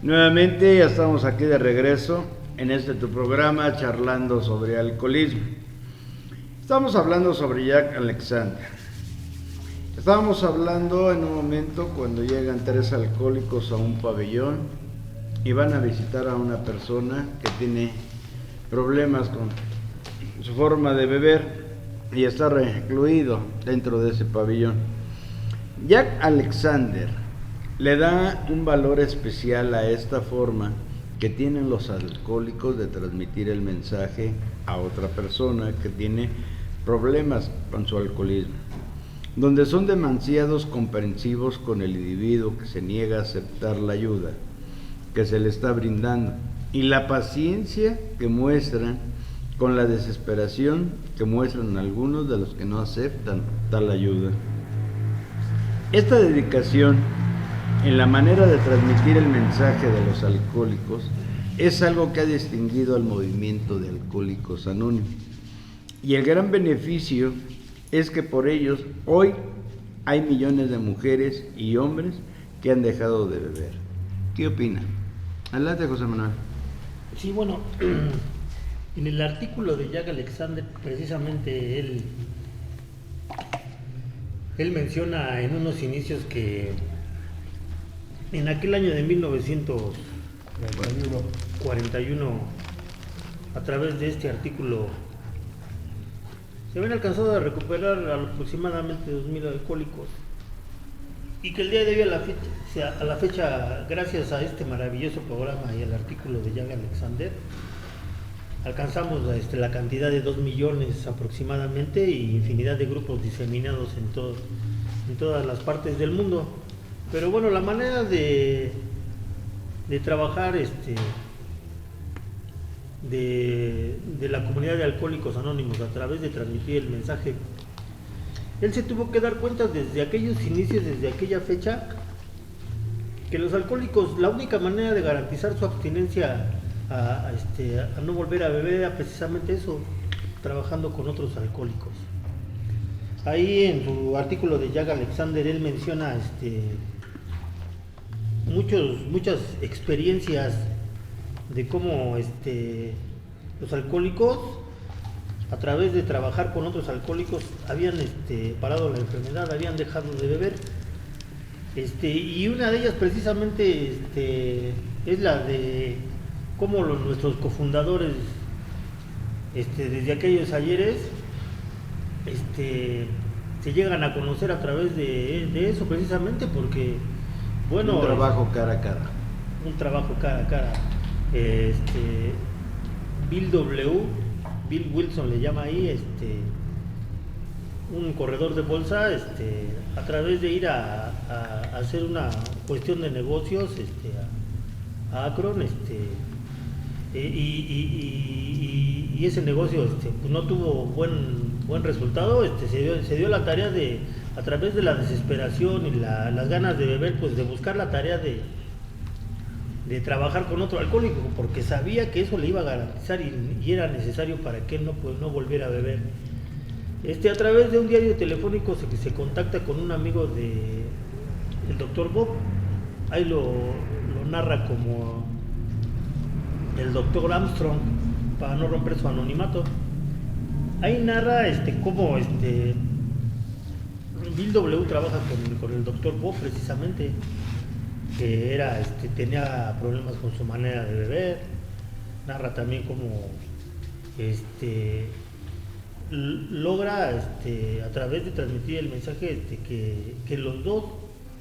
[SPEAKER 3] Nuevamente ya estamos aquí de regreso en tu programa charlando sobre alcoholismo. Estamos hablando sobre Jack Alexander. Estábamos hablando en un momento cuando llegan 3 alcohólicos a un pabellón y van a visitar a una persona que tiene problemas con su forma de beber y está recluido dentro de ese pabellón. Jack Alexander le da un valor especial a esta forma que tienen los alcohólicos de transmitir el mensaje a otra persona que tiene problemas con su alcoholismo, donde son demasiados comprensivos con el individuo que se niega a aceptar la ayuda que se le está brindando y la paciencia que muestran con la desesperación que muestran algunos de los que no aceptan tal ayuda. Esta dedicación en la manera de transmitir el mensaje de los alcohólicos es algo que ha distinguido al movimiento de Alcohólicos Anónimos. Y el gran beneficio es que por ellos hoy hay millones de mujeres y hombres que han dejado de beber. ¿Qué opina? Adelante, José Manuel.
[SPEAKER 7] Sí, bueno, en el artículo de Jack Alexander, precisamente él menciona en unos inicios que en aquel año de 1941, a través de este artículo, se habían alcanzado a recuperar aproximadamente 2.000 alcohólicos y que el día de hoy a la fecha, gracias a este maravilloso programa y al artículo de Jack Alexander, alcanzamos la cantidad de 2 millones aproximadamente y infinidad de grupos diseminados en todas las partes del mundo. Pero bueno, la manera de trabajar de la comunidad de Alcohólicos Anónimos a través de transmitir el mensaje, él se tuvo que dar cuenta desde aquellos inicios, desde aquella fecha, que los alcohólicos, la única manera de garantizar su abstinencia a no volver a beber era precisamente eso, trabajando con otros alcohólicos. Ahí en su artículo de Jack Alexander él menciona muchas experiencias de cómo los alcohólicos, a través de trabajar con otros alcohólicos, habían parado la enfermedad, habían dejado de beber. Y una de ellas precisamente es la de cómo nuestros cofundadores, desde aquellos ayeres, se llegan a conocer a través de eso, precisamente porque, bueno,
[SPEAKER 3] un trabajo cara a cara.
[SPEAKER 7] Un trabajo cara a cara. Bill Wilson le llama ahí, un corredor de bolsa, a través de ir a hacer una cuestión de negocios a Akron, y ese negocio pues no tuvo buen resultado. Se dio la tarea de, a través de la desesperación y las ganas de beber, pues de buscar la tarea de trabajar con otro alcohólico, porque sabía que eso le iba a garantizar y era necesario para que él no volviera a beber. A través de un diario telefónico se contacta con un amigo del doctor Bob. Ahí lo narra como el doctor Armstrong, para no romper su anonimato. Ahí narra cómo Bill W. trabaja con el doctor Bob, precisamente, que tenía problemas con su manera de beber. Narra también cómo logra a través de transmitir el mensaje que los dos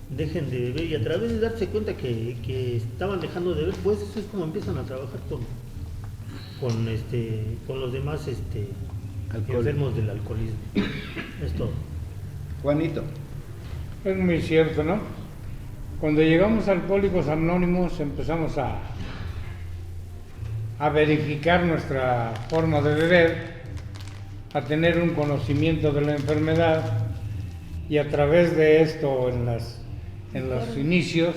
[SPEAKER 7] dejen de beber, y a través de darse cuenta que estaban dejando de beber, pues eso es como empiezan a trabajar con los demás enfermos del alcoholismo. Es todo.
[SPEAKER 3] Juanito.
[SPEAKER 4] Es muy cierto, ¿no? Cuando llegamos a Alcohólicos Anónimos empezamos a verificar nuestra forma de beber, a tener un conocimiento de la enfermedad, y a través de esto en los inicios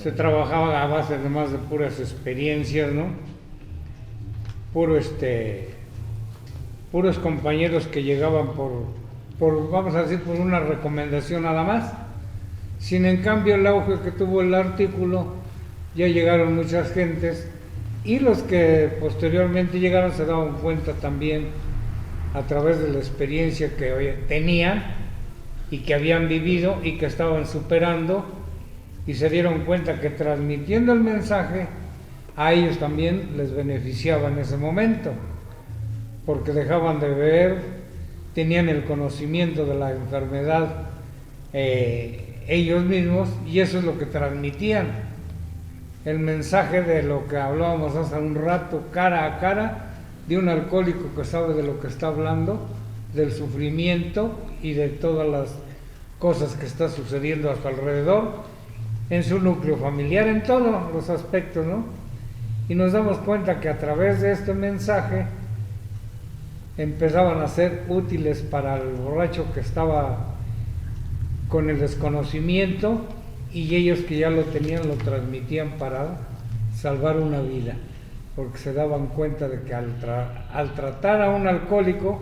[SPEAKER 4] se trabajaba a base además de puras experiencias, ¿no? Puros compañeros que llegaban por vamos a decir, por una recomendación nada más. Sin en cambio el auge que tuvo el artículo, ya llegaron muchas gentes, y los que posteriormente llegaron se daban cuenta también a través de la experiencia que tenían y que habían vivido y que estaban superando, y se dieron cuenta que transmitiendo el mensaje a ellos también les beneficiaba en ese momento, porque dejaban de beber, tenían el conocimiento de la enfermedad ellos mismos, y eso es lo que transmitían, el mensaje de lo que hablábamos hace un rato, cara a cara, de un alcohólico que sabe de lo que está hablando, del sufrimiento y de todas las cosas que está sucediendo a su alrededor, en su núcleo familiar, en todos los aspectos, ¿no? Y nos damos cuenta que a través de este mensaje empezaban a ser útiles para el borracho que estaba con el desconocimiento, y ellos que ya lo tenían lo transmitían para salvar una vida, porque se daban cuenta de que al tratar a un alcohólico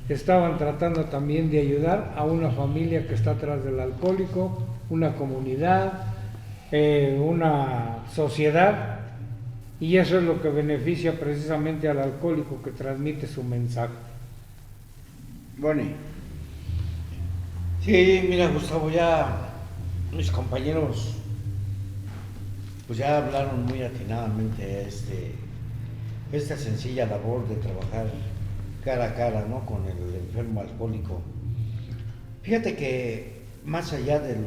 [SPEAKER 4] estaban tratando también de ayudar a una familia que está atrás del alcohólico, una comunidad, una sociedad, y eso es lo que beneficia precisamente al alcohólico que transmite su mensaje.
[SPEAKER 3] Bonnie.
[SPEAKER 5] Sí, mira, Gustavo, ya mis compañeros pues ya hablaron muy atinadamente esta sencilla labor de trabajar cara a cara, ¿no?, con el enfermo alcohólico. Fíjate que más allá de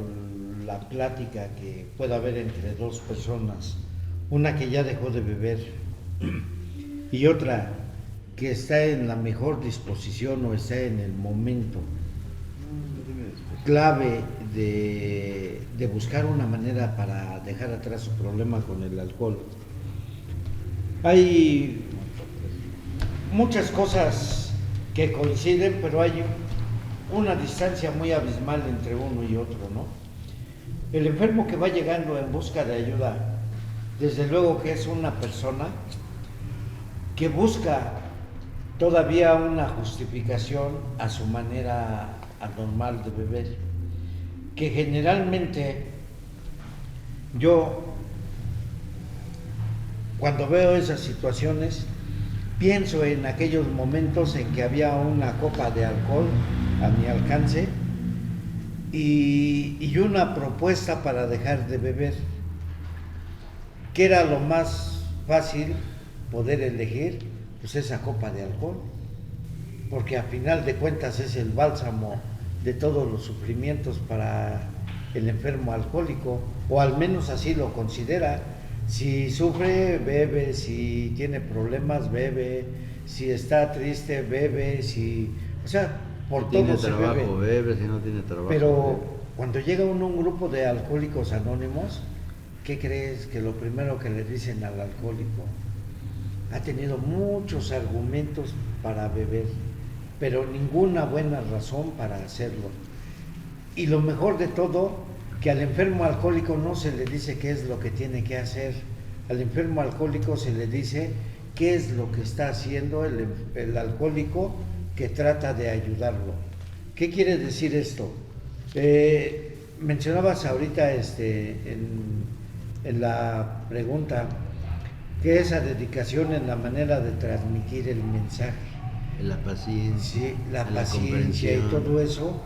[SPEAKER 5] la plática que pueda haber entre dos personas, una que ya dejó de beber y otra que está en la mejor disposición o está en el momento clave de buscar una manera para dejar atrás su problema con el alcohol. Hay muchas cosas que coinciden, pero hay una distancia muy abismal entre uno y otro, ¿no? El enfermo que va llegando en busca de ayuda, desde luego que es una persona que busca todavía una justificación a su manera anormal de beber, que generalmente yo, cuando veo esas situaciones, pienso en aquellos momentos en que había una copa de alcohol a mi alcance y una propuesta para dejar de beber, que era lo más fácil poder elegir, pues esa copa de alcohol, porque a final de cuentas es el bálsamo de todos los sufrimientos para el enfermo alcohólico, o al menos así lo considera. Si sufre, bebe; si tiene problemas, bebe; si está triste, bebe; o sea, por todo
[SPEAKER 3] tiene
[SPEAKER 5] se
[SPEAKER 3] trabajo,
[SPEAKER 5] bebe.
[SPEAKER 3] bebe; si no tiene trabajo,
[SPEAKER 5] Pero
[SPEAKER 3] bebe.
[SPEAKER 5] cuando llega uno a un grupo de alcohólicos anónimos, ¿qué crees? Que lo primero que le dicen al alcohólico: ha tenido muchos argumentos para beber, pero ninguna buena razón para hacerlo. Y lo mejor de todo, que al enfermo alcohólico no se le dice qué es lo que tiene que hacer. Al enfermo alcohólico se le dice qué es lo que está haciendo el alcohólico que trata de ayudarlo. ¿Qué quiere decir esto? Mencionabas ahorita en la pregunta que esa dedicación en la manera de transmitir el mensaje,
[SPEAKER 3] La paciencia,
[SPEAKER 5] sí, la
[SPEAKER 3] la
[SPEAKER 5] paciencia y
[SPEAKER 3] comprensión.
[SPEAKER 5] todo eso,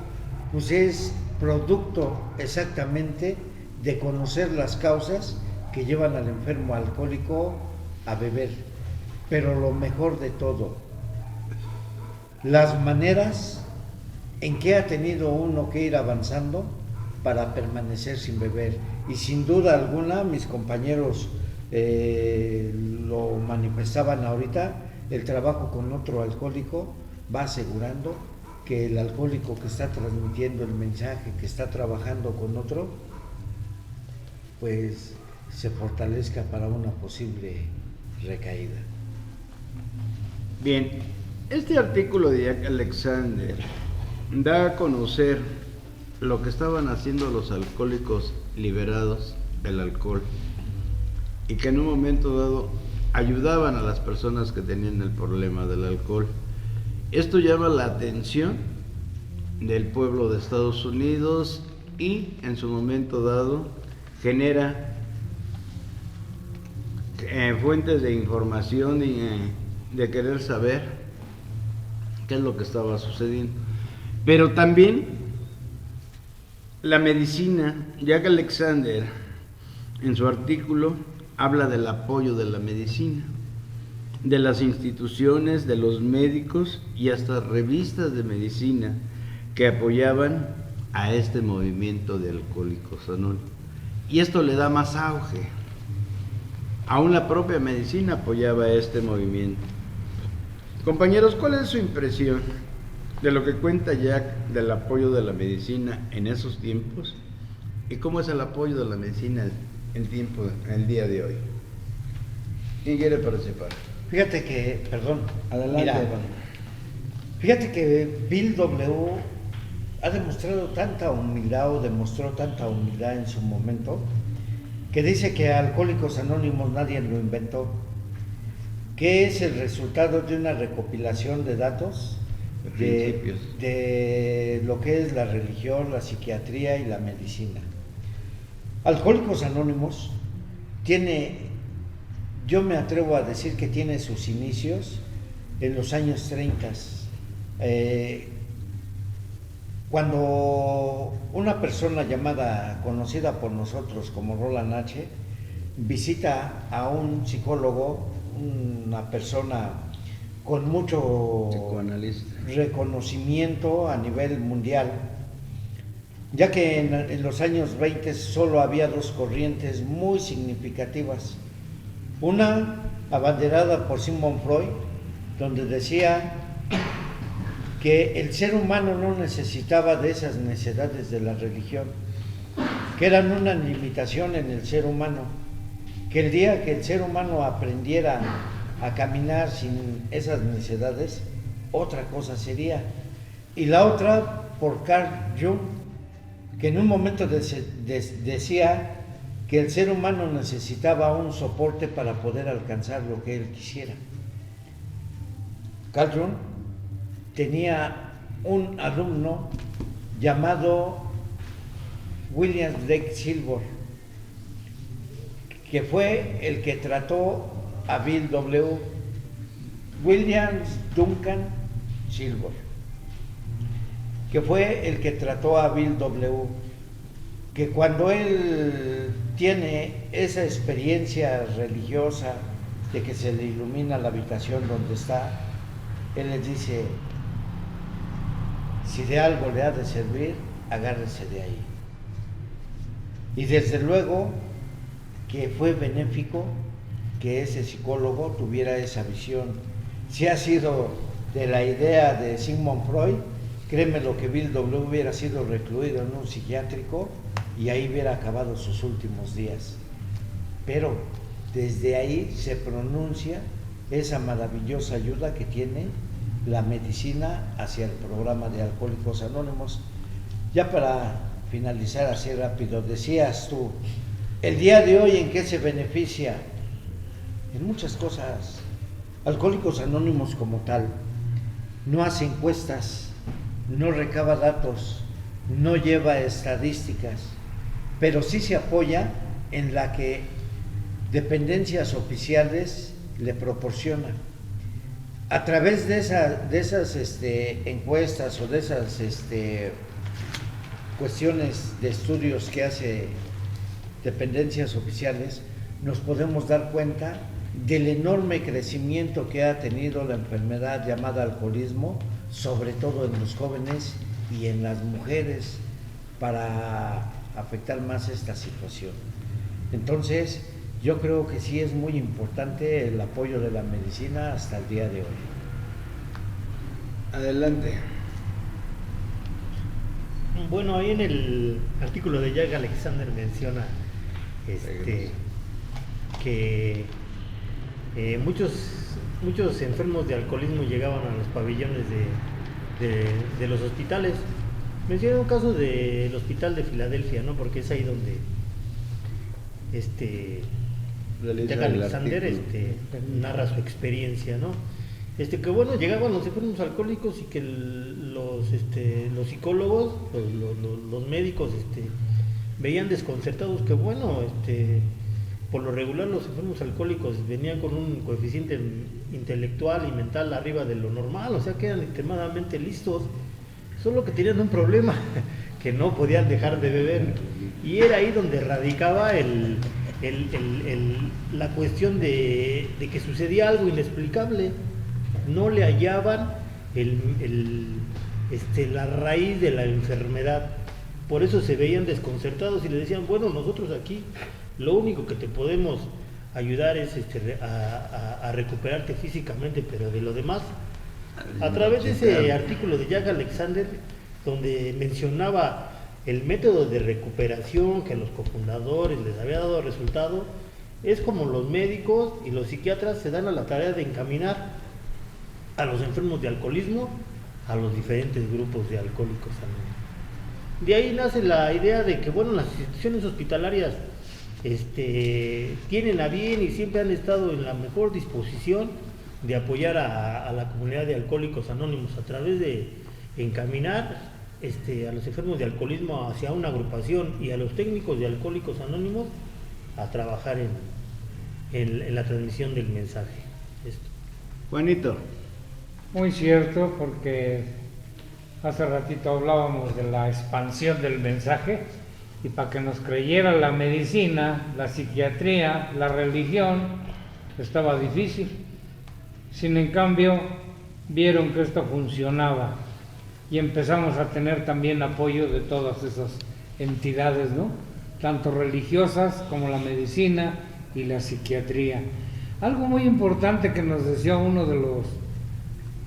[SPEAKER 5] pues es producto exactamente de conocer las causas que llevan al enfermo alcohólico a beber. Pero lo mejor de todo, las maneras en que ha tenido uno que ir avanzando para permanecer sin beber. Y sin duda alguna, mis compañeros lo manifestaban ahorita, el trabajo con otro alcohólico va asegurando que el alcohólico que está transmitiendo el mensaje, que está trabajando con otro, pues se fortalezca para una posible recaída.
[SPEAKER 3] Bien, este artículo de Jack Alexander da a conocer lo que estaban haciendo los alcohólicos liberados del alcohol y que en un momento dado ayudaban a las personas que tenían el problema del alcohol. Esto llama la atención del pueblo de Estados Unidos y en su momento dado genera fuentes de información y de querer saber qué es lo que estaba sucediendo. Pero también la medicina, Jack Alexander en su artículo habla del apoyo de la medicina, de las instituciones, de los médicos y hasta revistas de medicina que apoyaban a este movimiento de Alcohólicos Anónimos. Y esto le da más auge. Aún la propia medicina apoyaba este movimiento. Compañeros, ¿cuál es su impresión de lo que cuenta Jack del apoyo de la medicina en esos tiempos? ¿Y cómo es el apoyo de la medicina en el día de hoy? ¿Quién quiere participar?
[SPEAKER 5] Fíjate que, perdón,
[SPEAKER 3] Adelante,
[SPEAKER 5] mira,
[SPEAKER 3] Juan.
[SPEAKER 5] fíjate que Bill W. ha demostrado tanta humildad, o demostró tanta humildad en su momento, que dice que Alcohólicos Anónimos nadie lo inventó, que es el resultado de una recopilación de datos de lo que es la religión, la psiquiatría y la medicina. Alcohólicos Anónimos tiene, yo me atrevo a decir que tiene sus inicios en los años 30, cuando una persona conocida por nosotros como Roland H., visita a un psicólogo, una persona con mucho reconocimiento a nivel mundial, ya que en los años 20 solo había dos corrientes muy significativas. Una abanderada por Sigmund Freud, donde decía que el ser humano no necesitaba de esas necedades de la religión, que eran una limitación en el ser humano, que el día que el ser humano aprendiera a caminar sin esas necedades, otra cosa sería. Y la otra por Carl Jung, que en un momento decía que el ser humano necesitaba un soporte para poder alcanzar lo que él quisiera. Carl Jung tenía un alumno llamado William Drake Silver, que fue el que trató a Bill W. William Duncan Silver, que fue el que trató a Bill W., que cuando él tiene esa experiencia religiosa de que se le ilumina la habitación donde está, él les dice: si de algo le ha de servir, agárrese de ahí. Y desde luego que fue benéfico que ese psicólogo tuviera esa visión. Si ha sido de la idea de Sigmund Freud, créeme lo que Bill W. hubiera sido recluido en un psiquiátrico y ahí hubiera acabado sus últimos días. Pero desde ahí se pronuncia esa maravillosa ayuda que tiene la medicina hacia el programa de Alcohólicos Anónimos. Ya para finalizar así rápido, decías tú, el día de hoy, ¿en qué se beneficia? En muchas cosas. Alcohólicos Anónimos como tal no hace encuestas, no recaba datos, no lleva estadísticas, pero sí se apoya en la que dependencias oficiales le proporcionan. A través de esas encuestas o de esas cuestiones de estudios que hace dependencias oficiales, nos podemos dar cuenta del enorme crecimiento que ha tenido la enfermedad llamada alcoholismo, sobre todo en los jóvenes y en las mujeres, para afectar más esta situación. Entonces, yo creo que sí es muy importante el apoyo de la medicina hasta el día de hoy.
[SPEAKER 3] Adelante.
[SPEAKER 7] Bueno, ahí en el artículo de Jack Alexander menciona que muchos enfermos de alcoholismo llegaban a los pabellones de los hospitales. Menciona un caso del hospital de Filadelfia, ¿no? Porque es ahí donde Jack Alexander narra su experiencia, ¿no? Que bueno, llegaban los enfermos alcohólicos y que los psicólogos, los médicos, veían desconcertados que bueno, por lo regular los enfermos alcohólicos venían con un coeficiente intelectual y mental arriba de lo normal, o sea que eran extremadamente listos, solo que tenían un problema, que no podían dejar de beber, y era ahí donde radicaba la cuestión de que sucedía algo inexplicable. No le hallaban la raíz de la enfermedad, por eso se veían desconcertados y le decían, bueno, nosotros aquí lo único que te podemos ayudar es a recuperarte físicamente, pero de lo demás, a través de ese artículo de Jack Alexander, donde mencionaba el método de recuperación que a los cofundadores les había dado resultado, es como los médicos y los psiquiatras se dan a la tarea de encaminar a los enfermos de alcoholismo a los diferentes grupos de alcohólicos anónimos. De ahí nace la idea de que bueno, las instituciones hospitalarias tienen a bien y siempre han estado en la mejor disposición de apoyar a la comunidad de alcohólicos anónimos a través de encaminar a los enfermos de alcoholismo hacia una agrupación y a los técnicos de alcohólicos anónimos a trabajar en la transmisión del mensaje.
[SPEAKER 3] Juanito.
[SPEAKER 4] Muy cierto, porque hace ratito hablábamos de la expansión del mensaje y para que nos creyera la medicina, la psiquiatría, la religión, estaba difícil. Sin en cambio, vieron que esto funcionaba y empezamos a tener también apoyo de todas esas entidades, ¿no? Tanto religiosas como la medicina y la psiquiatría. Algo muy importante que nos decía uno de los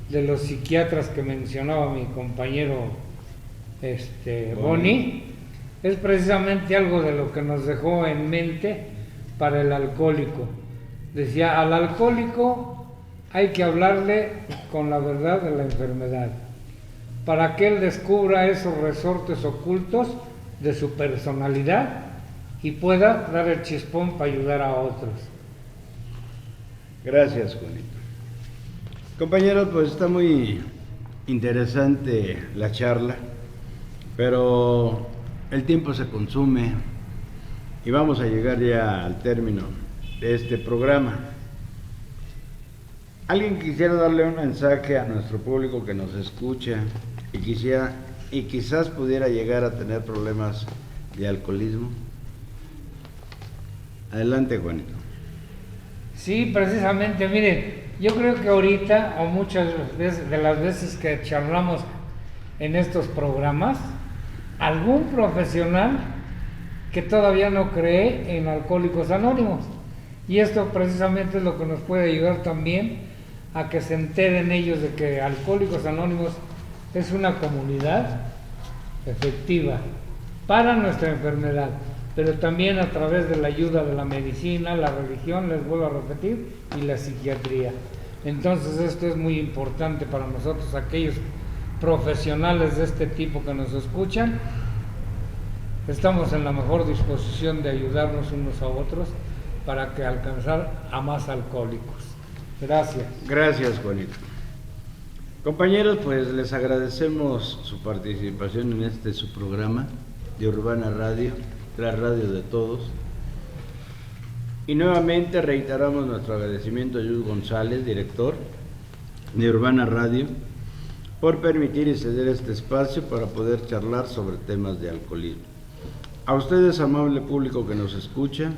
[SPEAKER 4] de los psiquiatras que mencionaba mi compañero Boni, es precisamente algo de lo que nos dejó en mente para el alcohólico. Decía, al alcohólico hay que hablarle con la verdad de la enfermedad, para que él descubra esos resortes ocultos de su personalidad y pueda dar el chispón para ayudar a otros.
[SPEAKER 3] Gracias, Juanito. Compañeros, pues está muy interesante la charla, pero el tiempo se consume y vamos a llegar ya al término de este programa. ¿Alguien quisiera darle un mensaje a nuestro público que nos escucha y quizás pudiera llegar a tener problemas de alcoholismo? Adelante, Juanito.
[SPEAKER 4] Sí, precisamente, miren, yo creo que ahorita, o muchas veces, de las veces que charlamos en estos programas, algún profesional que todavía no cree en Alcohólicos Anónimos. Y esto precisamente es lo que nos puede ayudar también a que se enteren ellos de que Alcohólicos Anónimos es una comunidad efectiva para nuestra enfermedad, pero también a través de la ayuda de la medicina, la religión, les vuelvo a repetir, y la psiquiatría. Entonces esto es muy importante para nosotros, aquellos profesionales de este tipo que nos escuchan. Estamos en la mejor disposición de ayudarnos unos a otros para que alcanzar a más alcohólicos. Gracias.
[SPEAKER 3] Gracias, Juanito. Compañeros, pues les agradecemos su participación en su programa de Urbana Radio, la radio de todos. Y nuevamente reiteramos nuestro agradecimiento a Yus González, director de Urbana Radio, por permitir y ceder este espacio para poder charlar sobre temas de alcoholismo. A ustedes, amable público que nos escucha,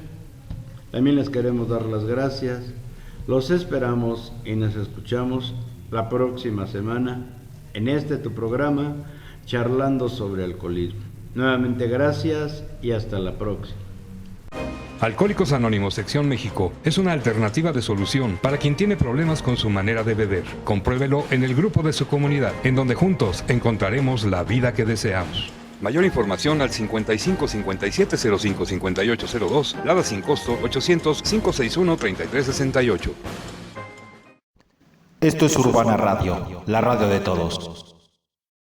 [SPEAKER 3] también les queremos dar las gracias. Los esperamos y nos escuchamos la próxima semana en tu programa, charlando sobre alcoholismo. Nuevamente gracias y hasta la próxima.
[SPEAKER 2] Alcohólicos Anónimos Sección México es una alternativa de solución para quien tiene problemas con su manera de beber. Compruébelo en el grupo de su comunidad, en donde juntos encontraremos la vida que deseamos. Mayor información al 55 57 05 58 02, Lada sin costo 800 561 33 68.
[SPEAKER 1] Esto es Urbana Radio, la radio de todos.